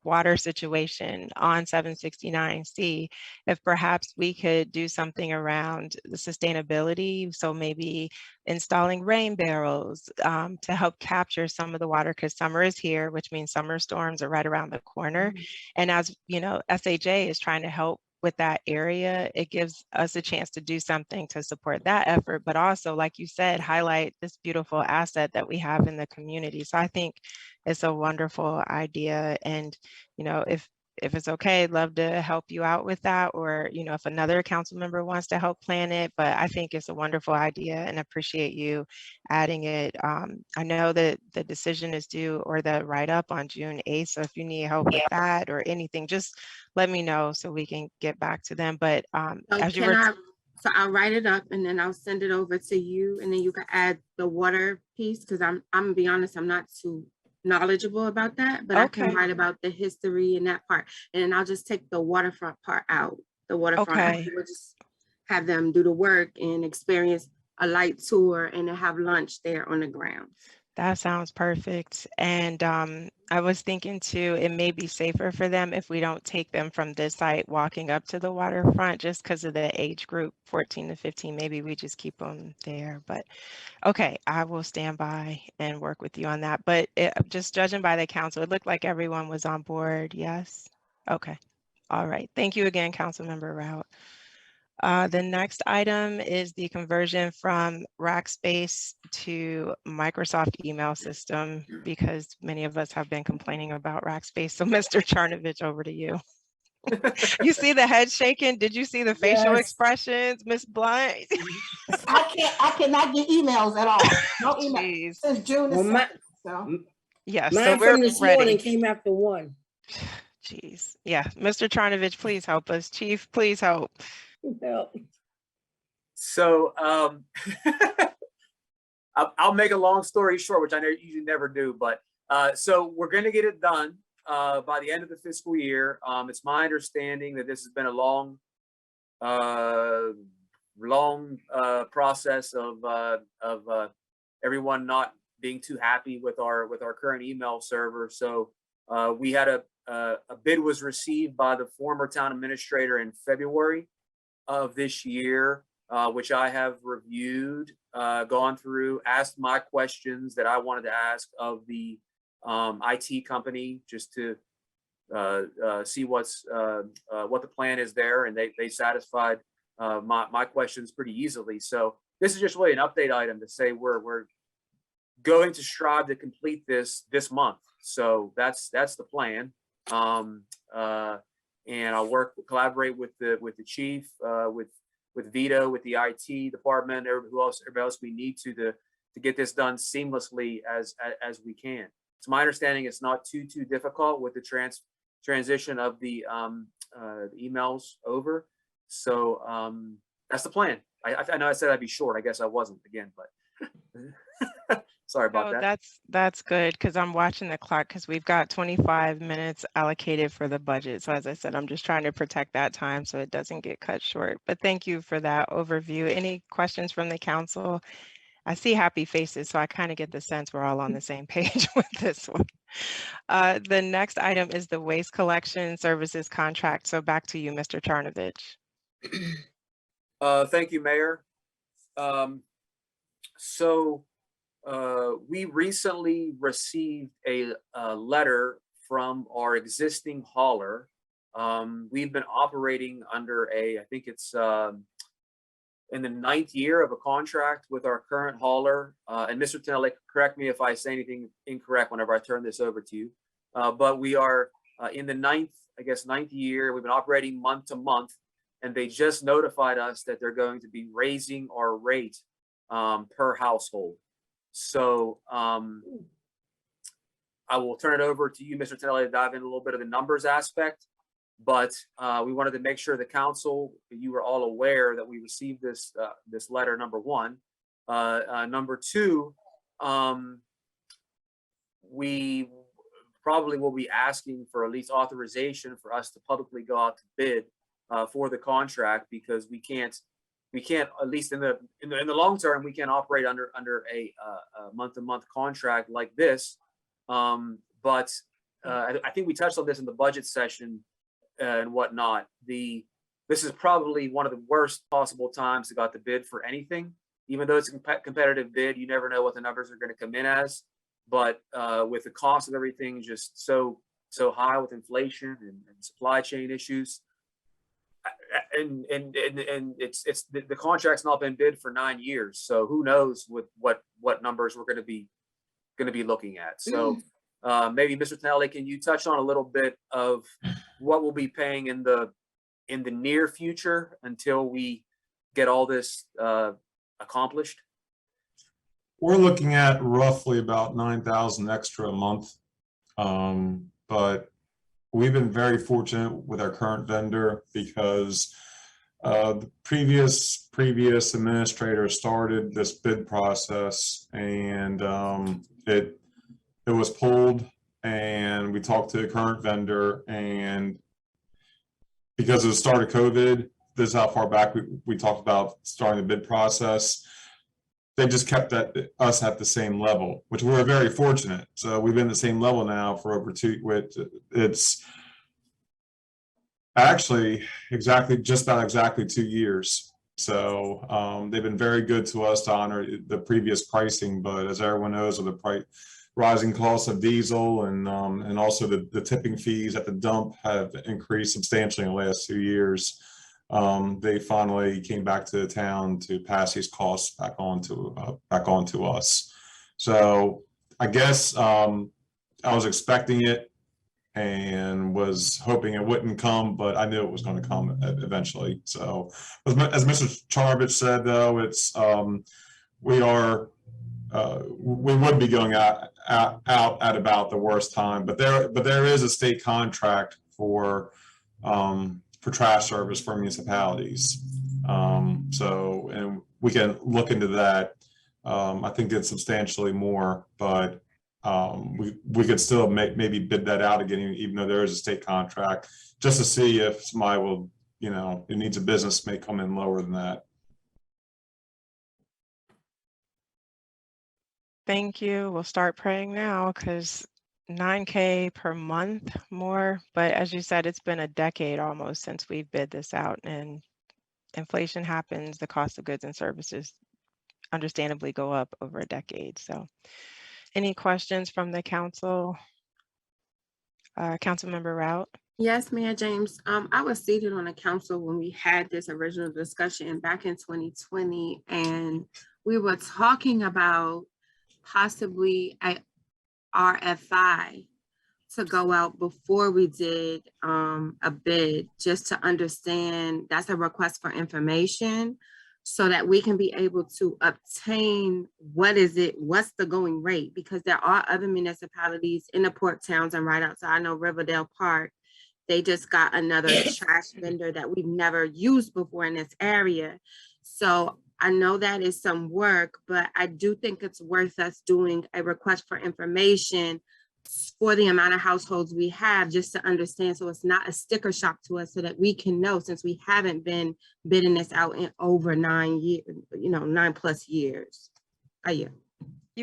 water situation on 769C, if perhaps we could do something around the sustainability. So maybe installing rain barrels to help capture some of the water, because summer is here, which means summer storms are right around the corner. And as you know, SHA is trying to help with that area, it gives us a chance to do something to support that effort, but also, like you said, highlight this beautiful asset that we have in the community. So I think it's a wonderful idea. And, you know, if it's okay, I'd love to help you out with that, or, you know, if another council member wants to help plan it, but I think it's a wonderful idea and appreciate you adding it. I know that the decision is due, or the write-up, on June 8th. So if you need help with that or anything, just let me know so we can get back to them. But as you were, so I'll write it up and then I'll send it over to you, and then you can add the water piece, because I'm gonna be honest, I'm not too knowledgeable about that, but I can write about the history and that part, and then I'll just take the waterfront part out. The waterfront, we'll just have them do the work and experience a light tour and then have lunch there on the ground. That sounds perfect. And I was thinking too, it may be safer for them if we don't take them from this site walking up to the waterfront, just because of the age group, 14 to 15. Maybe we just keep them there. But okay, I will stand by and work with you on that. But just judging by the council, it looked like everyone was on board. Yes. Okay. All right. Thank you again, Councilmember Rout. The next item is the conversion from Rackspace to Microsoft email system, because many of us have been complaining about Rackspace. So Mr. Charnovich, over to you. You see the head shaking? Did you see the facial expressions, Ms. Blunt? I cannot get emails at all. No email Jeez. since June the 2nd. So Yeah, mine so we're from this ready. morning came after 1. Jeez. Yeah, Mr. Charnovich, please help us. Chief, please help. Help. So I'll make a long story short, which I usually never do, but so we're going to get it done by the end of the fiscal year. It's my understanding that this has been a long process of everyone not being too happy with our current email server. So we had a bid was received by the former town administrator in February of this year. which I have reviewed, gone through, asked my questions that I wanted to ask of the IT company, just to see what the plan is there, and they satisfied my questions pretty easily. So this is just really an update item to say we're going to strive to complete this month. So that's the plan. And I'll collaborate with the chief, with Vito, with the IT department, everybody else we need to get this done seamlessly as we can. It's my understanding it's not too difficult with the transition of the emails over. So that's the plan. I know I said I'd be short. I guess I wasn't again, but sorry about No, that. that's good, because I'm watching the clock, because we've got 25 minutes allocated for the budget. So as I said, I'm just trying to protect that time so it doesn't get cut short. But thank you for that overview. Any questions from the council? I see happy faces, so I kind of get the sense we're all on the same page with this one. The next item is the waste collection services contract. So back to you, Mr. Charnovich. Thank you, Mayor. So we recently received a letter from our existing hauler. We've been operating under I think it's in the 9th year of a contract with our current hauler. And Mr. Tonelli, correct me if I say anything incorrect whenever I turn this over to you. But we are in the 9th year. We've been operating month to month, and they just notified us that they're going to be raising our rate per household. So I will turn it over to you, Mr. Tonelli, to dive in a little bit of the numbers aspect. But we wanted to make sure the council, you were all aware that we received this letter, number one. Number two, we probably will be asking for at least authorization for us to publicly go out to bid for the contract, because we can't at least in the long term, we can't operate under a month-to-month contract like this. But I think we touched on this in the budget session and whatnot. This is probably one of the worst possible times to go out to bid for anything. Even though it's a competitive bid, you never know what the numbers are going to come in as. But with the cost of everything just so high with inflation and supply chain issues, and it's the contract's not been bid for 9 years, so who knows what numbers we're going to be looking at. So maybe Mr. Tonelli, can you touch on a little bit of what we'll be paying in the near future until we get all this accomplished? We're looking at roughly about 9,000 extra a month, but we've been very fortunate with our current vendor, because the previous administrator started this bid process, and it was pulled, and we talked to the current vendor, and because of the start of COVID, this is how far back we talked about starting the bid process. They just kept us at the same level, which we're very fortunate. So we've been at the same level now for over it's actually just about exactly 2 years. So they've been very good to us to honor the previous pricing, but as everyone knows, with the rising costs of diesel and also the tipping fees at the dump have increased substantially in the last 2 years. They finally came back to the town to pass these costs back on to us. So I guess I was expecting it and was hoping it wouldn't come, but I knew it was going to come eventually. So as Mr. Charnovich said, though, it's we would be going out at about the worst time, but there is a state contract for trash service for municipalities. So, and we can look into that. I think it's substantially more, but we could still maybe bid that out again, even though there is a state contract, just to see if somebody will, who needs a business may come in lower than that. Thank you. We'll start praying now, because $9K per month more. But as you said, it's been a decade almost since we've bid this out, and inflation happens, the cost of goods and services understandably go up over a decade. So any questions from the council? Councilmember Rout? Yes, Mayor James. I was seated on the council when we had this original discussion back in 2020, and we were talking about possibly a RFI to go out before we did a bid, just to understand, that's a request for information, so that we can be able to obtain what's the going rate, because there are other municipalities in the port towns and right outside. I know Riverdale Park, they just got another trash vendor that we've never used before in this area. So I know that is some work, but I do think it's worth us doing a request for information for the amount of households we have, just to understand, so it's not a sticker shock to us, so that we can know, since we haven't been bidding this out in over 9 years, 9+ years. You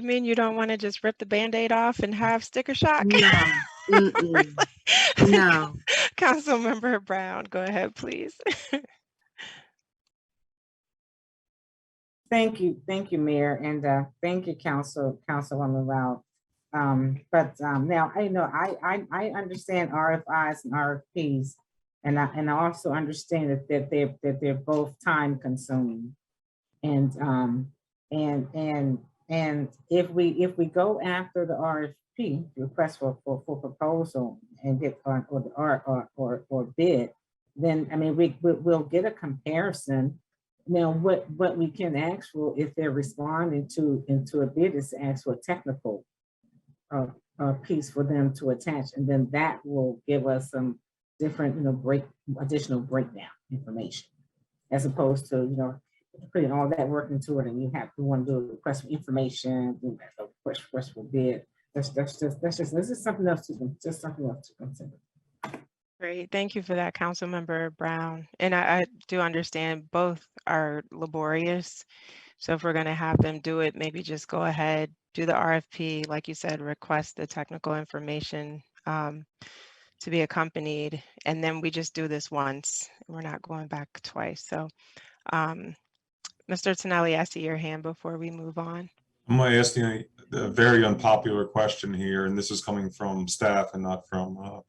mean you don't want to just rip the Band-Aid off and have sticker shock? No. No. Councilmember Brown, go ahead, please. Thank you, Mayor, and thank you, Councilwoman Rout. Now I understand RFIs and RFPs, and I also understand that they're both time consuming, and if we go after the RFP, request for proposal, and get or bid, then I mean we'll get a comparison. Now, what we can ask for, if they're responding into a bid, is to ask for a technical piece for them to attach, and then that will give us some different, additional breakdown information, as opposed to, putting all that work into it, and you want to do a request for information, do a request for bid. This is something else to consider. Great, thank you for that, Councilmember Brown. And I do understand both are laborious. So if we're going to have them do it, maybe just go ahead, do the RFP, like you said, request the technical information to be accompanied, and then we just do this once. We're not going back twice. So Mr. Tonelli, I see your hand before we move on. I'm going to ask you a very unpopular question here, and this is coming from staff and not from,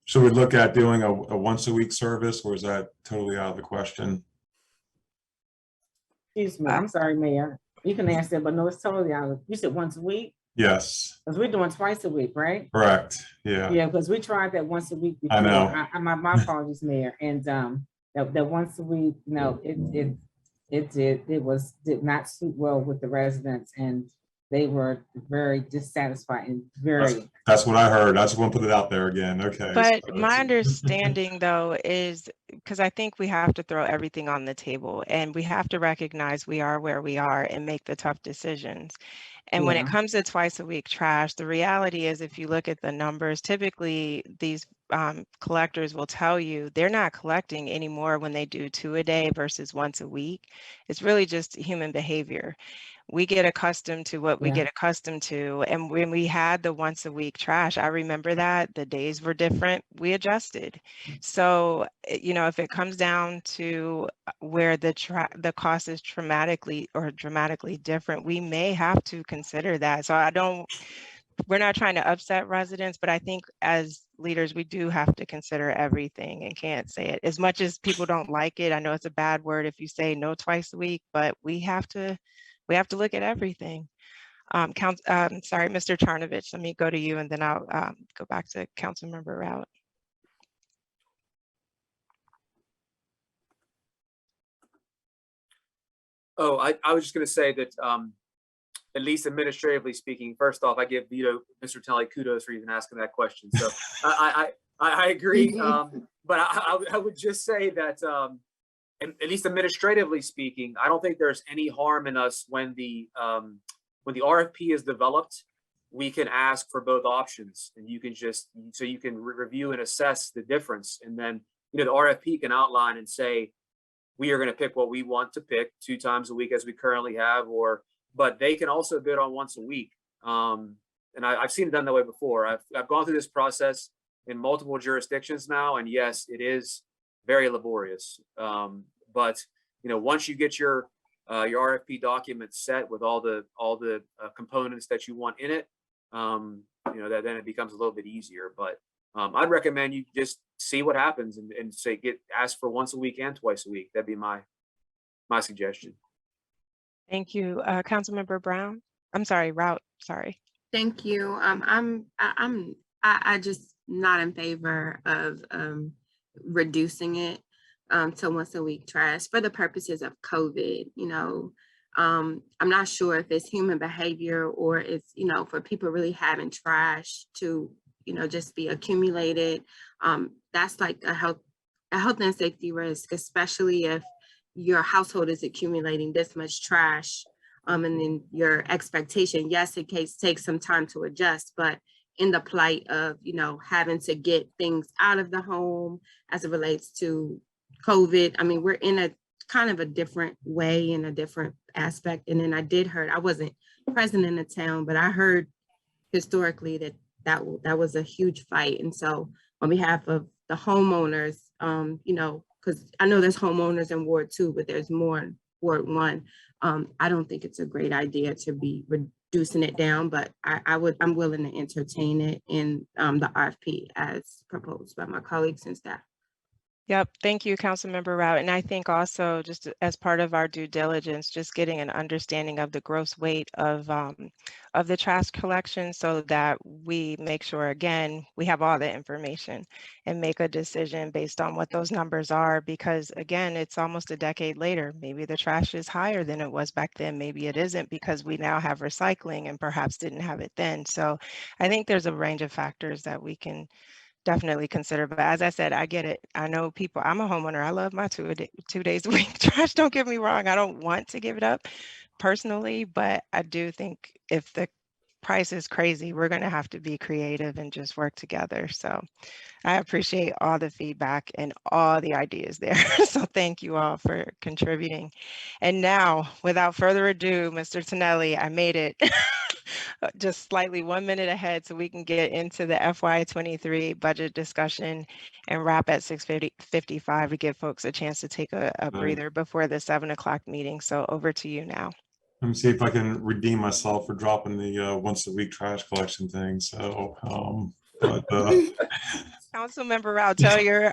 should we look at doing a once-a-week service, or is that totally out of the question? Excuse me, I'm sorry, Mayor. You can answer, but no, it's totally out of. You said once a week? Yes. Because we're doing twice a week, right? Correct. Yeah. Yeah, because we tried that once a week before. I know. My apologies, Mayor. And that once a week, it did not suit well with the residents, and they were very dissatisfied and very. That's what I heard. I just want to put it out there again. Okay. But my understanding, though, is because I think we have to throw everything on the table, and we have to recognize we are where we are and make the tough decisions. And when it comes to twice a week trash, the reality is, if you look at the numbers, typically these collectors will tell you they're not collecting anymore when they do 2 a day versus once a week. It's really just human behavior. We get accustomed to what we get accustomed to. And when we had the once a week trash, I remember that the days were different, we adjusted. So, if it comes down to where the cost is dramatically different, we may have to consider that. So we're not trying to upset residents, but I think as leaders, we do have to consider everything and can't say it. As much as people don't like it, I know it's a bad word if you say no twice a week, but we have to look at everything. Sorry, Mr. Charnovich, let me go to you, and then I'll go back to Councilmember Rout. Oh, I was just going to say that at least administratively speaking, first off, I give Mr. Talley kudos for even asking that question. So I agree, but I would just say that at least administratively speaking, I don't think there's any harm in us when the RFP is developed, we can ask for both options, and you can so you can review and assess the difference, and then the RFP can outline and say we are going to pick what we want to pick 2 times a week as we currently have, but they can also bid on once a week. And I've seen it done that way before. I've gone through this process in multiple jurisdictions now, and yes, it is very laborious. But once you get your RFP document set with all the components that you want in it, that then it becomes a little bit easier. But I'd recommend you just see what happens and say ask for once a week and twice a week. That'd be my suggestion. Thank you. Councilmember Brown. I'm sorry, Route. Sorry. Thank you. I just not in favor of reducing it to once a week trash for the purposes of COVID. I'm not sure if it's human behavior or it's, for people really having trash to, just be accumulated. That's like a health and safety risk, especially if your household is accumulating this much trash. And then your expectation, yes, it takes some time to adjust, but in the plight of, having to get things out of the home as it relates to COVID. I mean, we're in a kind of a different way, in a different aspect. And then I wasn't present in the town, but I heard historically that was a huge fight. And so on behalf of the homeowners, because I know there's homeowners in Ward 2, but there's more in Ward 1. I don't think it's a great idea to be reducing it down, but I'm willing to entertain it in the RFP as proposed by my colleagues and staff. Yep. Thank you, Councilmember Rout. And I think also just as part of our due diligence, just getting an understanding of the gross weight of the trash collection so that we make sure, again, we have all the information and make a decision based on what those numbers are. Because again, it's almost a decade later. Maybe the trash is higher than it was back then. Maybe it isn't because we now have recycling and perhaps didn't have it then. So I think there's a range of factors that we can definitely consider. But as I said, I get it. I know people, I'm a homeowner. I love my 2 days a week trash. Don't get me wrong. I don't want to give it up personally, but I do think if the price is crazy, we're going to have to be creative and just work together. So I appreciate all the feedback and all the ideas there. So thank you all for contributing. And now, without further ado, Mr. Tonelli, I made it just slightly 1 minute ahead so we can get into the FY23 budget discussion and wrap at 6:55 to give folks a chance to take a breather before the 7 o'clock meeting. So over to you now. Let me see if I can redeem myself for dropping the once a week trash collection thing. So, Councilmember Rao, tell your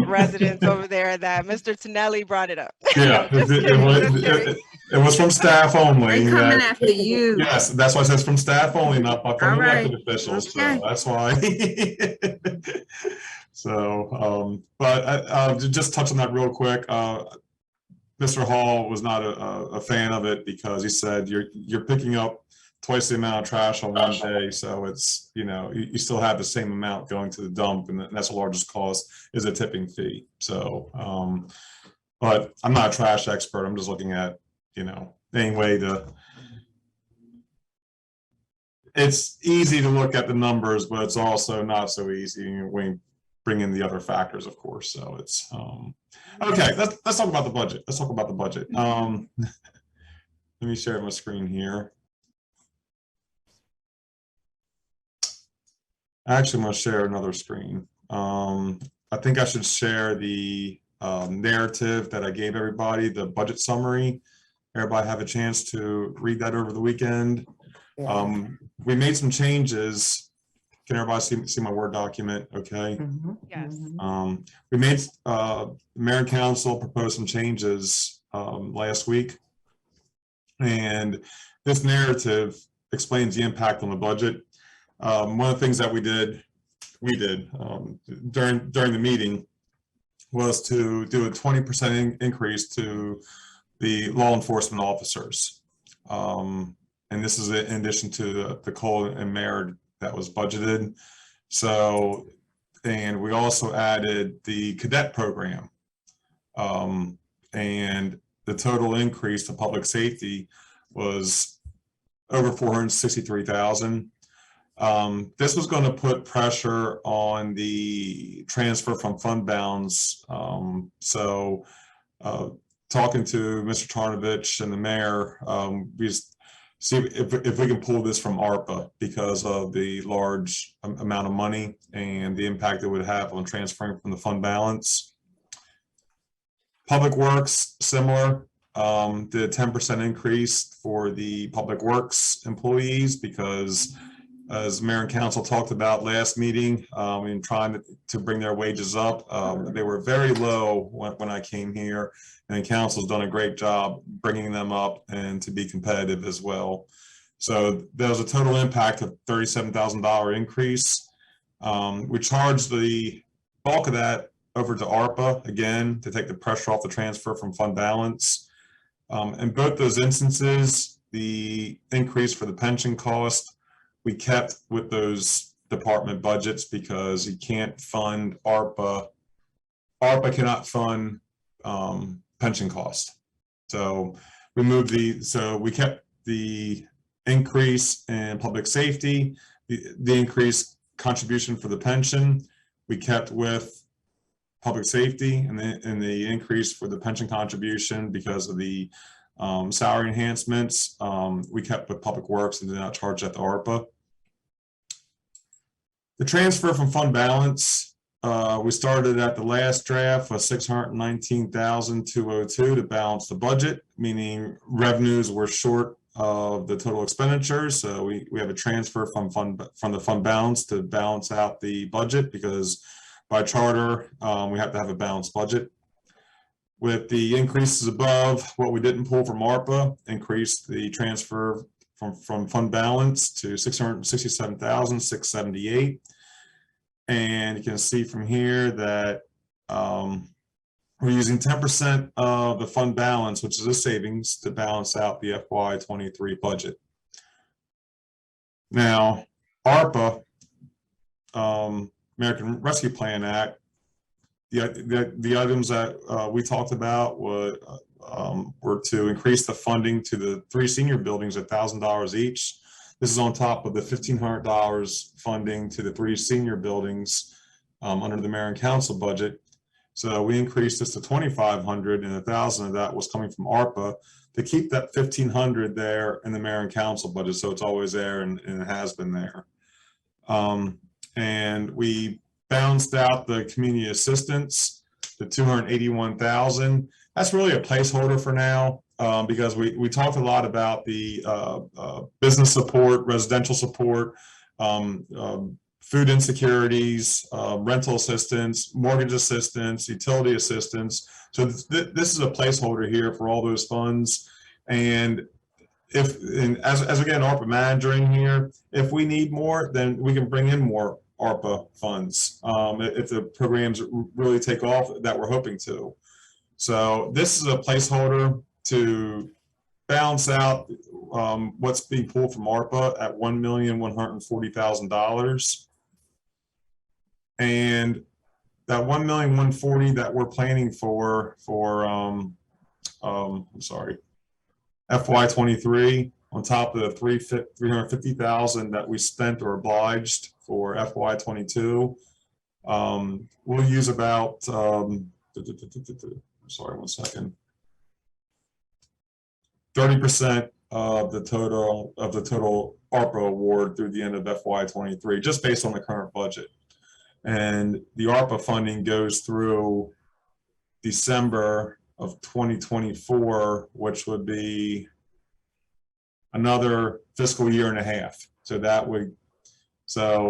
residents over there that Mr. Tonelli brought it up. Yeah, it was from staff only. They're coming after you. Yes, that's why it says from staff only, not from elected officials. Okay. So that's why. So, but just touch on that real quick. Mr. Hall was not a fan of it because he said you're picking up twice the amount of trash on one day, so it's you still have the same amount going to the dump, and that's the largest cost is a tipping fee. So, but I'm not a trash expert. I'm just looking at any way to. It's easy to look at the numbers, but it's also not so easy when you bring in the other factors, of course. So it's okay. Let's talk about the budget. Let's talk about the budget. Let me share my screen here. Actually, I'm going to share another screen. I think I should share the narrative that I gave everybody, the budget summary. Everybody have a chance to read that over the weekend. We made some changes. Can everybody see my Word document? Okay. Mm-hmm. Yes. We made Mayor and Council proposed some changes last week, and this narrative explains the impact on the budget. One of the things that we did during the meeting was to do a 20% increase to the law enforcement officers, and this is in addition to the COLA and merit that was budgeted. So, and we also added the cadet program, and the total increase to public safety was over $463,000. This was going to put pressure on the transfer from fund balance. So talking to Mr. Tarnovich and the mayor, we just see if we can pull this from ARPA because of the large amount of money and the impact it would have on transferring from the fund balance. Public Works, similar, did a 10% increase for the Public Works employees because as Mayor and Council talked about last meeting, in trying to bring their wages up, they were very low when I came here, and Council's done a great job bringing them up and to be competitive as well. So there was a total impact of $37,000 increase. We charged the bulk of that over to ARPA again to take the pressure off the transfer from fund balance. In both those instances, the increase for the pension cost we kept with those department budgets because you can't fund ARPA. ARPA cannot fund pension cost. So we moved we kept the increase in public safety, the increased contribution for the pension, we kept with public safety, and the increase for the pension contribution because of the salary enhancements, we kept with Public Works and did not charge that to ARPA. The transfer from fund balance, we started at the last draft with $619,202 to balance the budget, meaning revenues were short of the total expenditures. So we have a transfer from the fund balance to balance out the budget because by charter, we have to have a balanced budget. With the increases above, what we didn't pull from ARPA increased the transfer from fund balance to $667,678. And you can see from here that we're using 10% of the fund balance, which is a savings, to balance out the FY23 budget. Now, ARPA, American Rescue Plan Act, the items that we talked about were to increase the funding to the 3 senior buildings at $1,000 each. This is on top of the $1,500 funding to the 3 senior buildings under the Mayor and Council budget. So we increased this to $2,500, and $1,000 of that was coming from ARPA to keep that $1,500 there in the Mayor and Council budget, so it's always there and it has been there. And we balanced out the community assistance, the $281,000. That's really a placeholder for now because we talked a lot about the business support, residential support, food insecurities, rental assistance, mortgage assistance, utility assistance. So this is a placeholder here for all those funds. And as again, ARPA manager in here, if we need more, then we can bring in more ARPA funds if the programs really take off that we're hoping to. So this is a placeholder to balance out what's being pulled from ARPA at $1,140,000. And that $1,140,000 that we're planning for FY23 on top of the $350,000 that we spent or obliged for FY22, we'll use about sorry, 30% of the total ARPA award through the end of FY23, just based on the current budget. And the ARPA funding goes through December of 2024, which would be another fiscal year and a half. So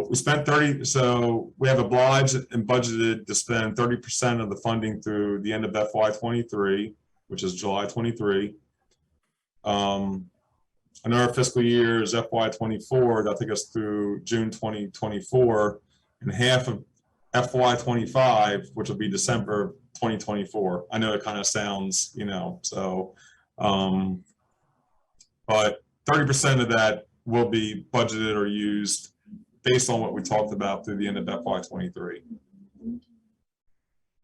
we spent 30, so we have obliged and budgeted to spend 30% of the funding through the end of FY23, which is July 23. Another fiscal year is FY24, that'll take us through June 2024, and half of FY25, which will be December 2024. I know it kind of sounds, so, but 30% of that will be budgeted or used based on what we talked about through the end of FY23.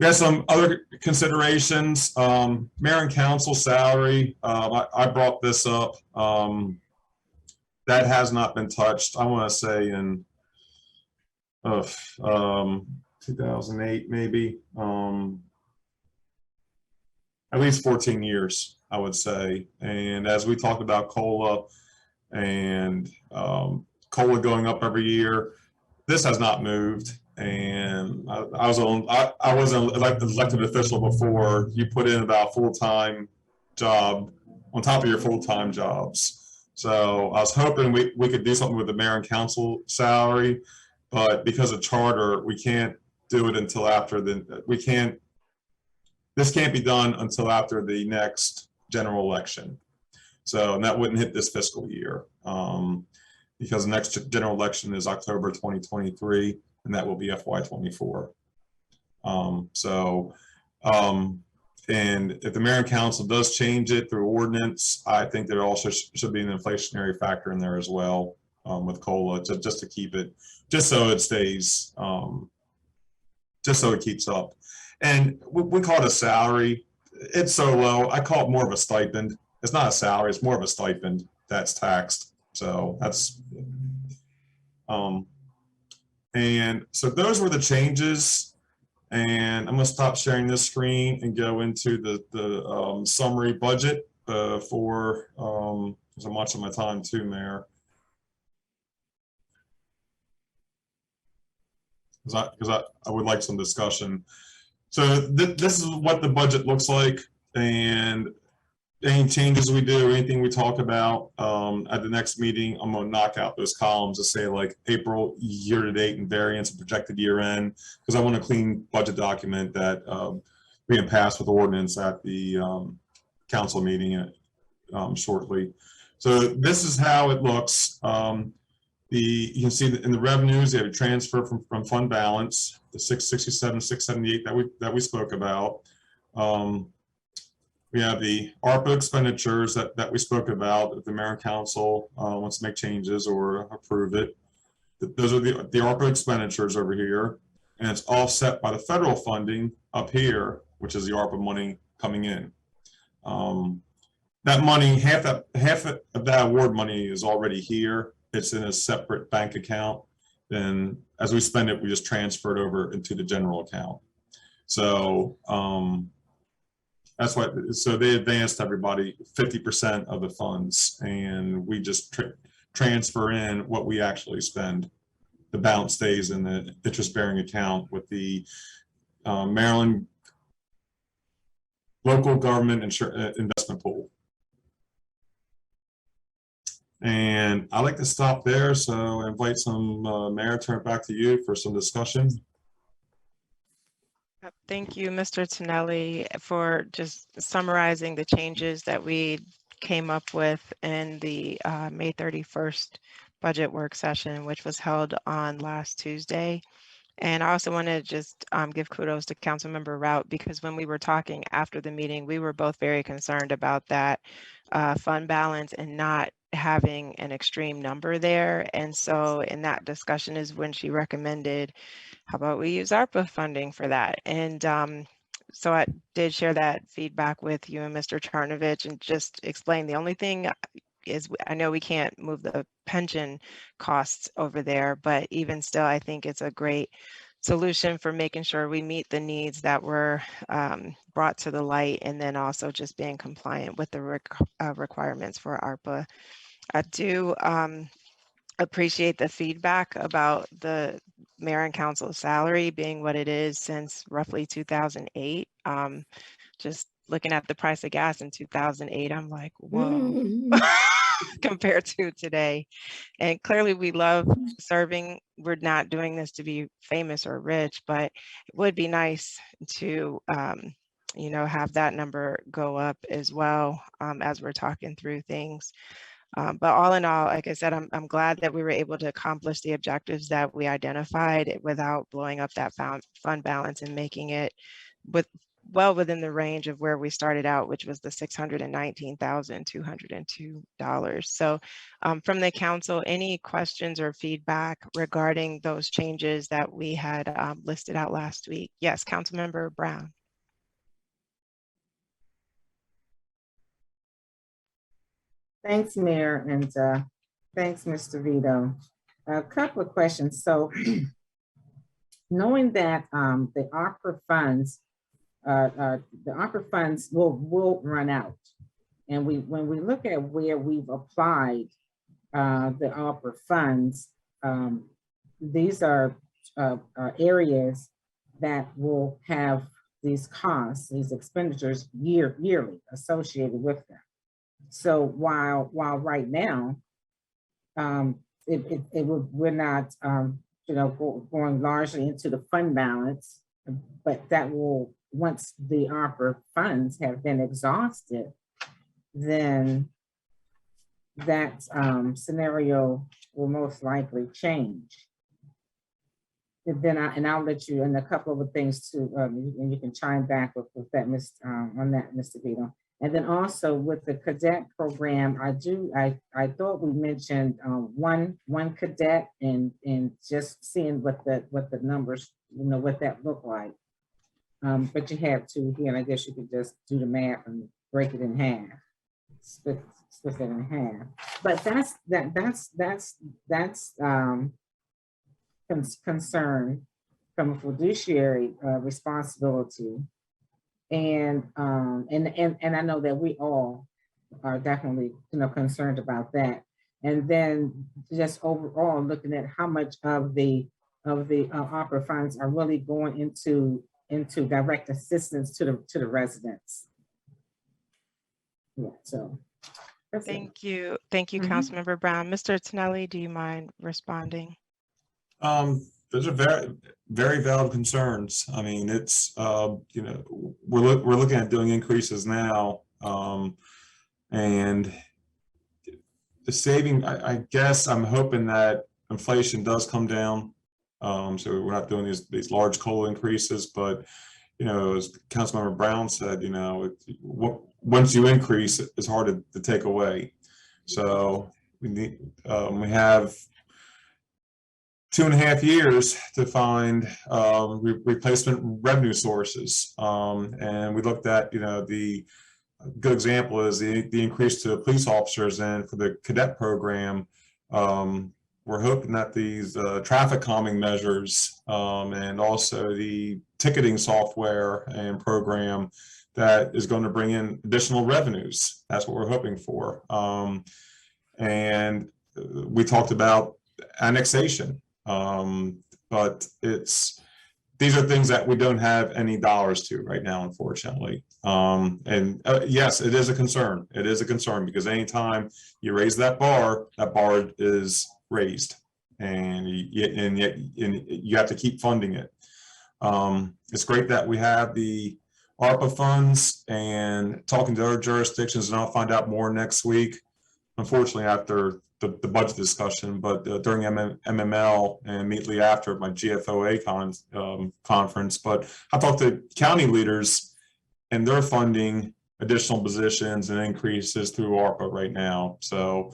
We have some other considerations. Mayor and Council salary, I brought this up. That has not been touched. I want to say in 2008, maybe. At least 14 years, I would say. And as we talked about COLA and COLA going up every year, this has not moved. And I was an elected official before. You put in about full-time job on top of your full-time jobs. So I was hoping we could do something with the mayor and council salary, but because of charter, we can't do it until after this can't be done until after the next general election. So, and that wouldn't hit this fiscal year because the next general election is October 2023, and that will be FY24. And if the mayor and council does change it through ordinance, I think there also should be an inflationary factor in there as well with COLA, just to keep it, just so it stays, just so it keeps up. And we call it a salary. It's so low. I call it more of a stipend. It's not a salary. It's more of a stipend that's taxed. So that's, and so those were the changes. And I'm going to stop sharing this screen and go into the summary budget for so much of my time too, Mayor. Because I would like some discussion. So this is what the budget looks like, and any changes we do, anything we talk about at the next meeting, I'm going to knock out those columns to say like April year-to-date and variance and projected year-end, because I want a clean budget document that we can pass with ordinance at the council meeting shortly. So this is how it looks. You can see that in the revenues, you have a transfer from fund balance, the 667, 678 that we spoke about. We have the ARPA expenditures that we spoke about. If the mayor and council wants to make changes or approve it, those are the ARPA expenditures over here, and it's offset by the federal funding up here, which is the ARPA money coming in. That money, half of that award money is already here. It's in a separate bank account. Then as we spend it, we just transfer it over into the general account. So that's why, so they advanced everybody 50% of the funds, and we just transfer in what we actually spend. The balance stays in the interest-bearing account with the Maryland local government investment pool. And I'd like to stop there, so I invite some Mayor, turn it back to you for some discussion. Thank you, Mr. Tonelli, for just summarizing the changes that we came up with in the May 31st budget work session, which was held on last Tuesday. And I also want to just give kudos to Councilmember Rout, because when we were talking after the meeting, we were both very concerned about that fund balance and not having an extreme number there. And so in that discussion is when she recommended, how about we use ARPA funding for that? And so I did share that feedback with you and Mr. Charnovich, and just explain the only thing is, I know we can't move the pension costs over there, but even still, I think it's a great solution for making sure we meet the needs that were brought to the light, and then also just being compliant with the requirements for ARPA. I do appreciate the feedback about the mayor and council salary being what it is since roughly 2008. Just looking at the price of gas in 2008, I'm like, whoa, compared to today. And clearly we love serving. We're not doing this to be famous or rich, but it would be nice to, you know, have that number go up as well as we're talking through things. But all in all, like I said, I'm glad that we were able to accomplish the objectives that we identified without blowing up that fund balance and making it well within the range of where we started out, which was the $619,202. So from the council, any questions or feedback regarding those changes that we had listed out last week? Yes, Councilmember Brown. Thanks, Mayor, and thanks, Mr. Vito. A couple of questions. So knowing that the ARPA funds will run out, and when we look at where we've applied the ARPA funds, these are areas that will have these costs, these expenditures yearly associated with them. So while right now, we're not, going largely into the fund balance, but that will, once the ARPA funds have been exhausted, then that scenario will most likely change. And then I'll let you, and a couple of things too, and you can chime back with that, on that, Mr. Vito. And then also with the cadet program, I thought we mentioned one cadet and just seeing what the numbers, what that looked like. But you have two here, and I guess you could just do the math and break it in half, split it in half. But that's concern from a fiduciary responsibility. And I know that we all are definitely, concerned about that. And then just overall looking at how much of the ARPA funds are really going into direct assistance to the residents. Yeah, so. Thank you. Thank you, Mhm. Councilmember Brown. Mr. Tonelli, do you mind responding? Those are very, very valid concerns. I mean, it's, we're looking at doing increases now. And the saving, I guess I'm hoping that inflation does come down. So we're not doing these large COLA increases, but, as Councilmember Brown said, once you increase, it's hard to take away. So we have 2.5 years to find replacement revenue sources. And we looked at, the good example is the increase to police officers, and for the cadet program, we're hoping that these traffic calming measures and also the ticketing software and program that is going to bring in additional revenues. That's what we're hoping for. And we talked about annexation. But these are things that we don't have any dollars to right now, unfortunately. And yes, it is a concern. It is a concern because anytime you raise that bar is raised, and you have to keep funding it. It's great that we have the ARPA funds and talking to other jurisdictions, and I'll find out more next week. Unfortunately, after the budget discussion, but during MML and immediately after my GFOA conference. But I talked to county leaders, and they're funding additional positions and increases through ARPA right now. So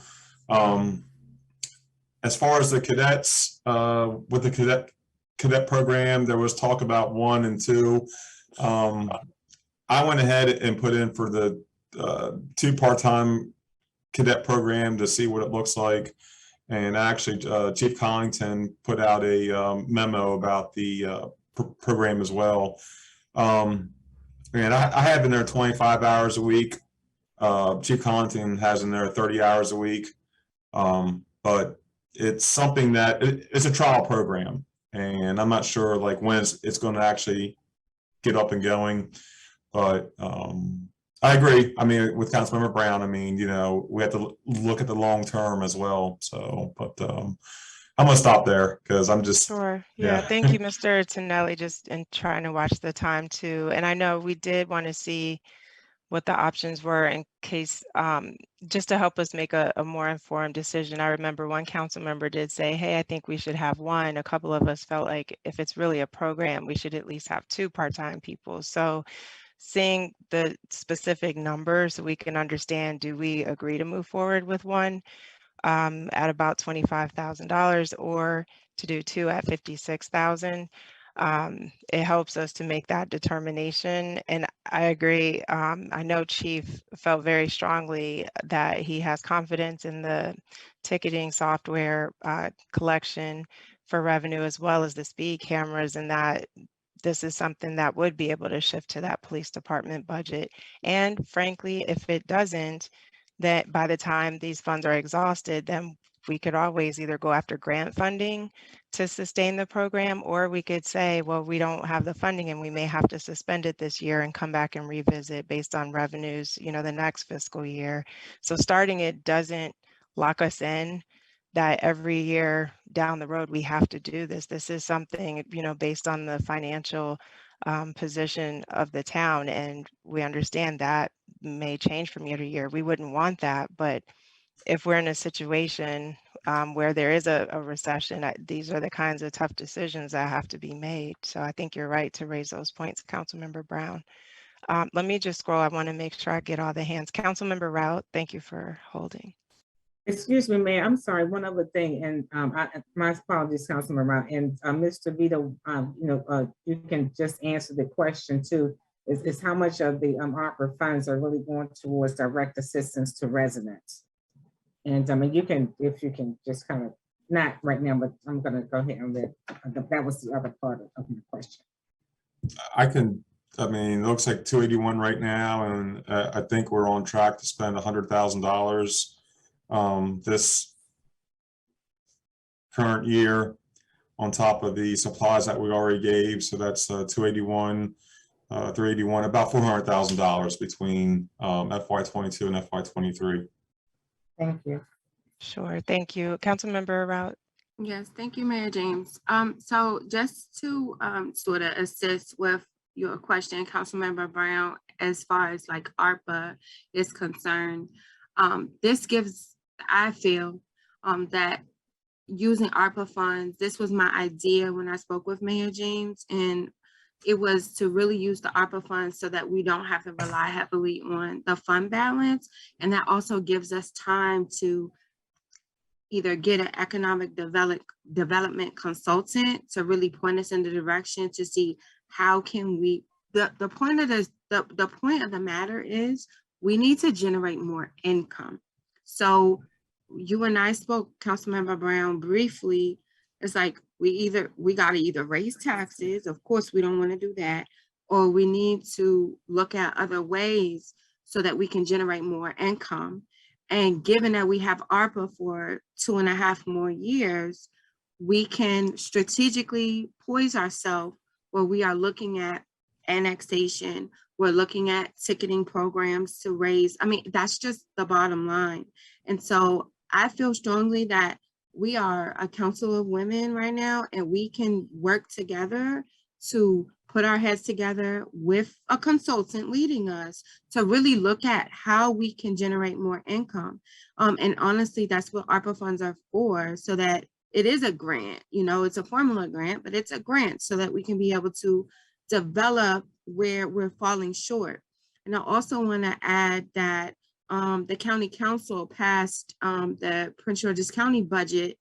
as far as the cadets, with the cadet program, there was talk about 1 and 2. I went ahead and put in for the 2 part-time cadet program to see what it looks like. And actually Chief Collington put out a memo about the program as well. And I have in there 25 hours a week. Chief Collington has in there 30 hours a week. But it's something that it's a trial program, and I'm not sure like when it's going to actually get up and going. But I agree. I mean, with Councilmember Brown, I mean, we have to look at the long term as well. So, but I'm gonna stop there because I'm just. Sure. Yeah. Thank you, Mr. Tonelli, just in trying to watch the time too. And I know we did want to see what the options were in case, just to help us make a more informed decision. I remember one council member did say, hey, I think we should have 1. A couple of us felt like if it's really a program, we should at least have 2 part-time people. So seeing the specific numbers so we can understand, do we agree to move forward with 1 at about $25,000 or to do 2 at $56,000? It helps us to make that determination. And I agree. I know Chief felt very strongly that he has confidence in the ticketing software collection for revenue, as well as the speed cameras, and that this is something that would be able to shift to that police department budget. And frankly, if it doesn't, that by the time these funds are exhausted, then we could always either go after grant funding to sustain the program, or we could say, well, we don't have the funding and we may have to suspend it this year and come back and revisit based on revenues, you know, the next fiscal year. So starting it doesn't lock us in that every year down the road we have to do this. This is something, you know, based on the financial position of the town, and we understand that may change from year to year. We wouldn't want that, but if we're in a situation where there is a recession, these are the kinds of tough decisions that have to be made. So I think you're right to raise those points, Councilmember Brown. Let me just scroll. I want to make sure I get all the hands. Councilmember Rout, thank you for holding. Excuse me, Mayor, I'm sorry, one other thing, and my apologies, Councilman Brown, and Mr. Vito, you can just answer the question too, is how much of the ARPA funds are really going towards direct assistance to residents? And I mean, you can, if you can just kind of, not right now, but I'm gonna go ahead and that was the other part of my question. I mean, it looks like 281 right now, and I think we're on track to spend $100,000 this current year on top of the supplies that we already gave. So that's 281, 381, about $400,000 between FY22 and FY23. Thank you. Sure, thank you. Councilmember Rout. Yes, thank you, Mayor James. So just to sort of assist with your question, Councilmember Brown, as far as like ARPA is concerned, this gives, I feel that using ARPA funds, this was my idea when I spoke with Mayor James, and it was to really use the ARPA funds so that we don't have to rely heavily on the fund balance. And that also gives us time to either get an economic development consultant to really point us in the direction to see how can we, the point of the matter is we need to generate more income. So you and I spoke, Councilmember Brown, briefly. It's like we got to either raise taxes, of course we don't want to do that, or we need to look at other ways so that we can generate more income. And given that we have ARPA for 2.5 more years, we can strategically poise ourselves where we are looking at annexation, we're looking at ticketing programs to raise, I mean, that's just the bottom line. And so I feel strongly that we are a council of women right now, and we can work together to put our heads together with a consultant leading us to really look at how we can generate more income. And honestly, that's what ARPA funds are for, so that it is a grant, you know, it's a formula grant, but it's a grant so that we can be able to develop where we're falling short. And I also want to add that the county council passed the Prince George's County budget,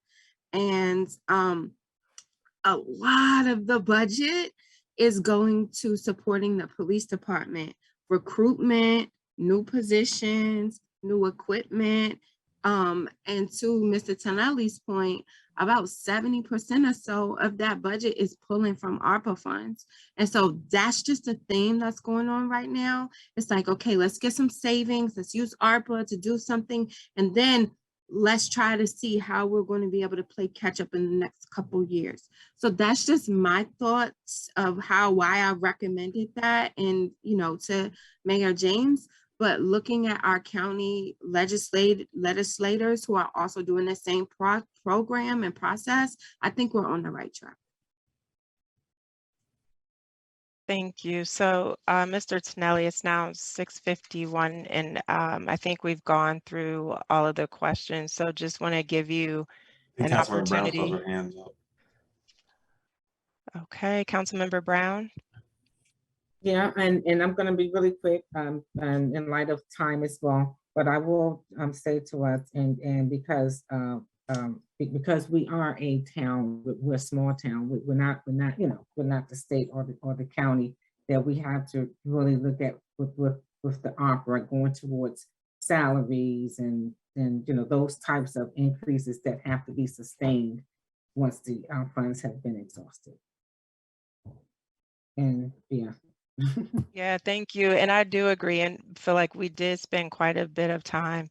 and a lot of the budget is going to supporting the police department, recruitment, new positions, new equipment. And to Mr. Tonelli's point, about 70% or so of that budget is pulling from ARPA funds. And so that's just a theme that's going on right now. It's like, okay, let's get some savings, let's use ARPA to do something, and then let's try to see how we're going to be able to play catch up in the next couple years. So that's just my thoughts of why I recommended that, and, you know, to Mayor James. But looking at our county legislators who are also doing the same program and process, I think we're on the right track. Thank you. So, Mr. Tonelli, it's now 6:51, and I think we've gone through all of the questions. So just want to give you an opportunity. Brown, her hands up. Okay, Councilmember Brown. Yeah, and I'm going to be really quick and in light of time as well, but I will say to us, and because we are a town, we're a small town, we're not, you know, we're not the state or the county, that we have to really look at with the opera going towards salaries and you know, those types of increases that have to be sustained once the funds have been exhausted. And yeah, Yeah, thank you. And I do agree and feel like we did spend quite a bit of time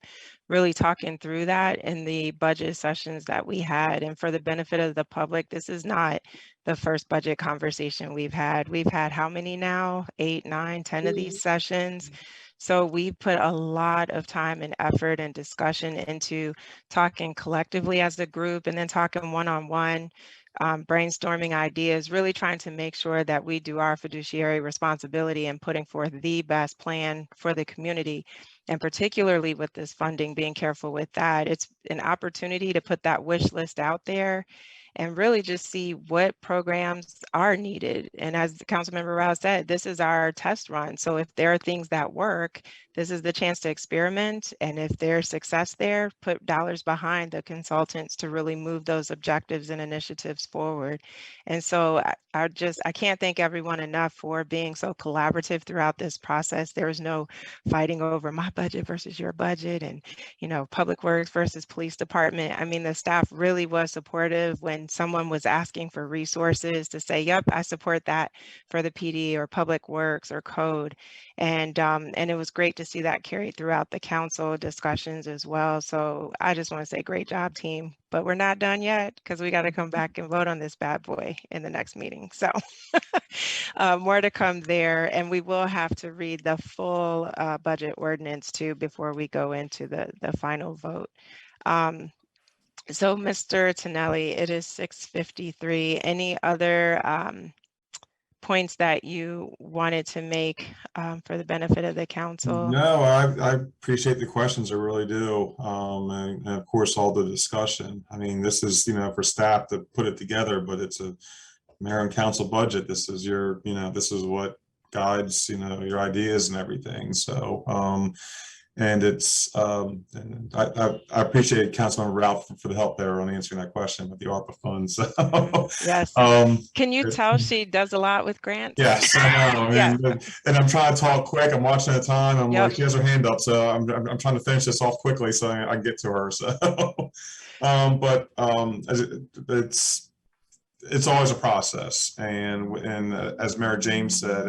really talking through that in the budget sessions that we had. And for the benefit of the public, this is not the first budget conversation we've had. We've had how many now? 8, 9, 10 of these sessions. So we put a lot of time and effort and discussion into talking collectively as a group and then talking one-on-one. Brainstorming ideas, really trying to make sure that we do our fiduciary responsibility and putting forth the best plan for the community. And particularly with this funding, being careful with that. It's an opportunity to put that wish list out there and really just see what programs are needed. And as Councilmember Rao said, this is our test run. So if there are things that work, this is the chance to experiment. And if there's success there, put dollars behind the consultants to really move those objectives and initiatives forward. And so I can't thank everyone enough for being so collaborative throughout this process. There was no fighting over my budget versus your budget and, public works versus police department. I mean, the staff really was supportive when someone was asking for resources to say, yep, I support that for the PD or public works or code. And it was great to see that carried throughout the council discussions as well. So I just want to say great job, team. But we're not done yet because we got to come back and vote on this bad boy in the next meeting. So more to come there. And we will have to read the full budget ordinance too before we go into the final vote. So Mr. Tonelli, it is 6:53. Any other points that you wanted to make for the benefit of the council? No, I appreciate the questions. I really do. And of course, all the discussion. I mean, this is, for staff to put it together, but it's a mayor and council budget. This is your, this is what guides, your ideas and everything. So, and it's, and I appreciate Councilmember Ralph for the help there on answering that question with the ARPA funds. So, Yes. Can you tell she does a lot with grants? yes, I know. Yeah. And I'm trying to talk quick. I'm watching the time. I'm Yep. like, she has her hand up, so I'm trying to finish this off quickly so I can get to her. So, it's always a process, and as Mayor James said,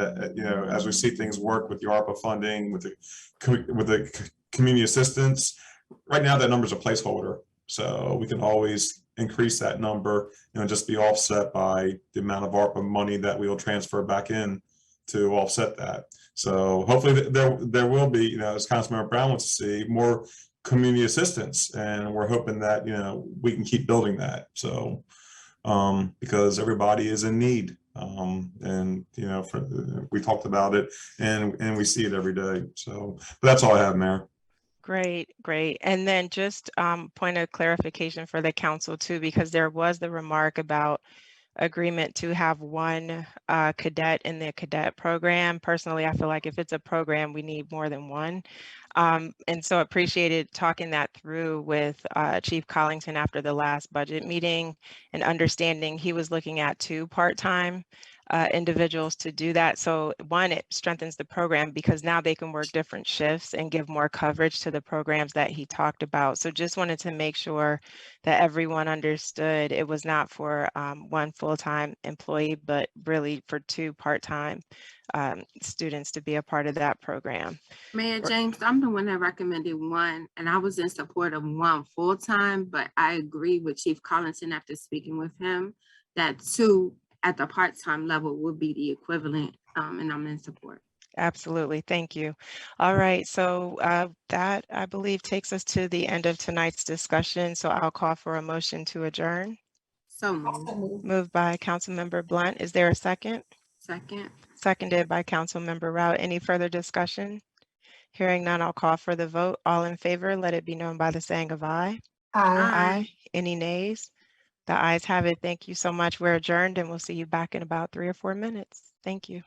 as we see things work with the ARPA funding, with the community assistance, right now that number is a placeholder, so we can always increase that number, just be offset by the amount of ARPA money that we will transfer back in to offset that. So hopefully there will be, as Councilmember Brown wants to see, more community assistance, and we're hoping that we can keep building that. So because everybody is in need, and we talked about it, and we see it every day. So, but that's all I have, Mayor. Great. And then just point of clarification for the council too, because there was the remark about agreement to have one cadet in the cadet program. Personally, I feel like if it's a program, we need more than one. And so appreciated talking that through with Chief Collington after the last budget meeting and understanding he was looking at 2 part-time individuals to do that. So one, it strengthens the program because now they can work different shifts and give more coverage to the programs that he talked about. So just wanted to make sure that everyone understood it was not for one full-time employee, but really for 2 part-time students to be a part of that program. Mayor James, I'm the one that recommended 1, and I was in support of 1 full-time, but I agree with Chief Collington after speaking with him that 2 at the part-time level would be the equivalent, and I'm in support. Absolutely. Thank you. All right. So that, I believe, takes us to the end of tonight's discussion. So I'll call for a motion to adjourn. So moved. Moved by Councilmember Blunt. Is there a second? Second. Seconded by Councilmember Rao. Any further discussion? Hearing none, I'll call for the vote. All in favor, let it be known by the saying of aye. Aye. Any nays? The ayes have it. Thank you so much. We're adjourned and we'll see you back in about 3 or 4 minutes. Thank you.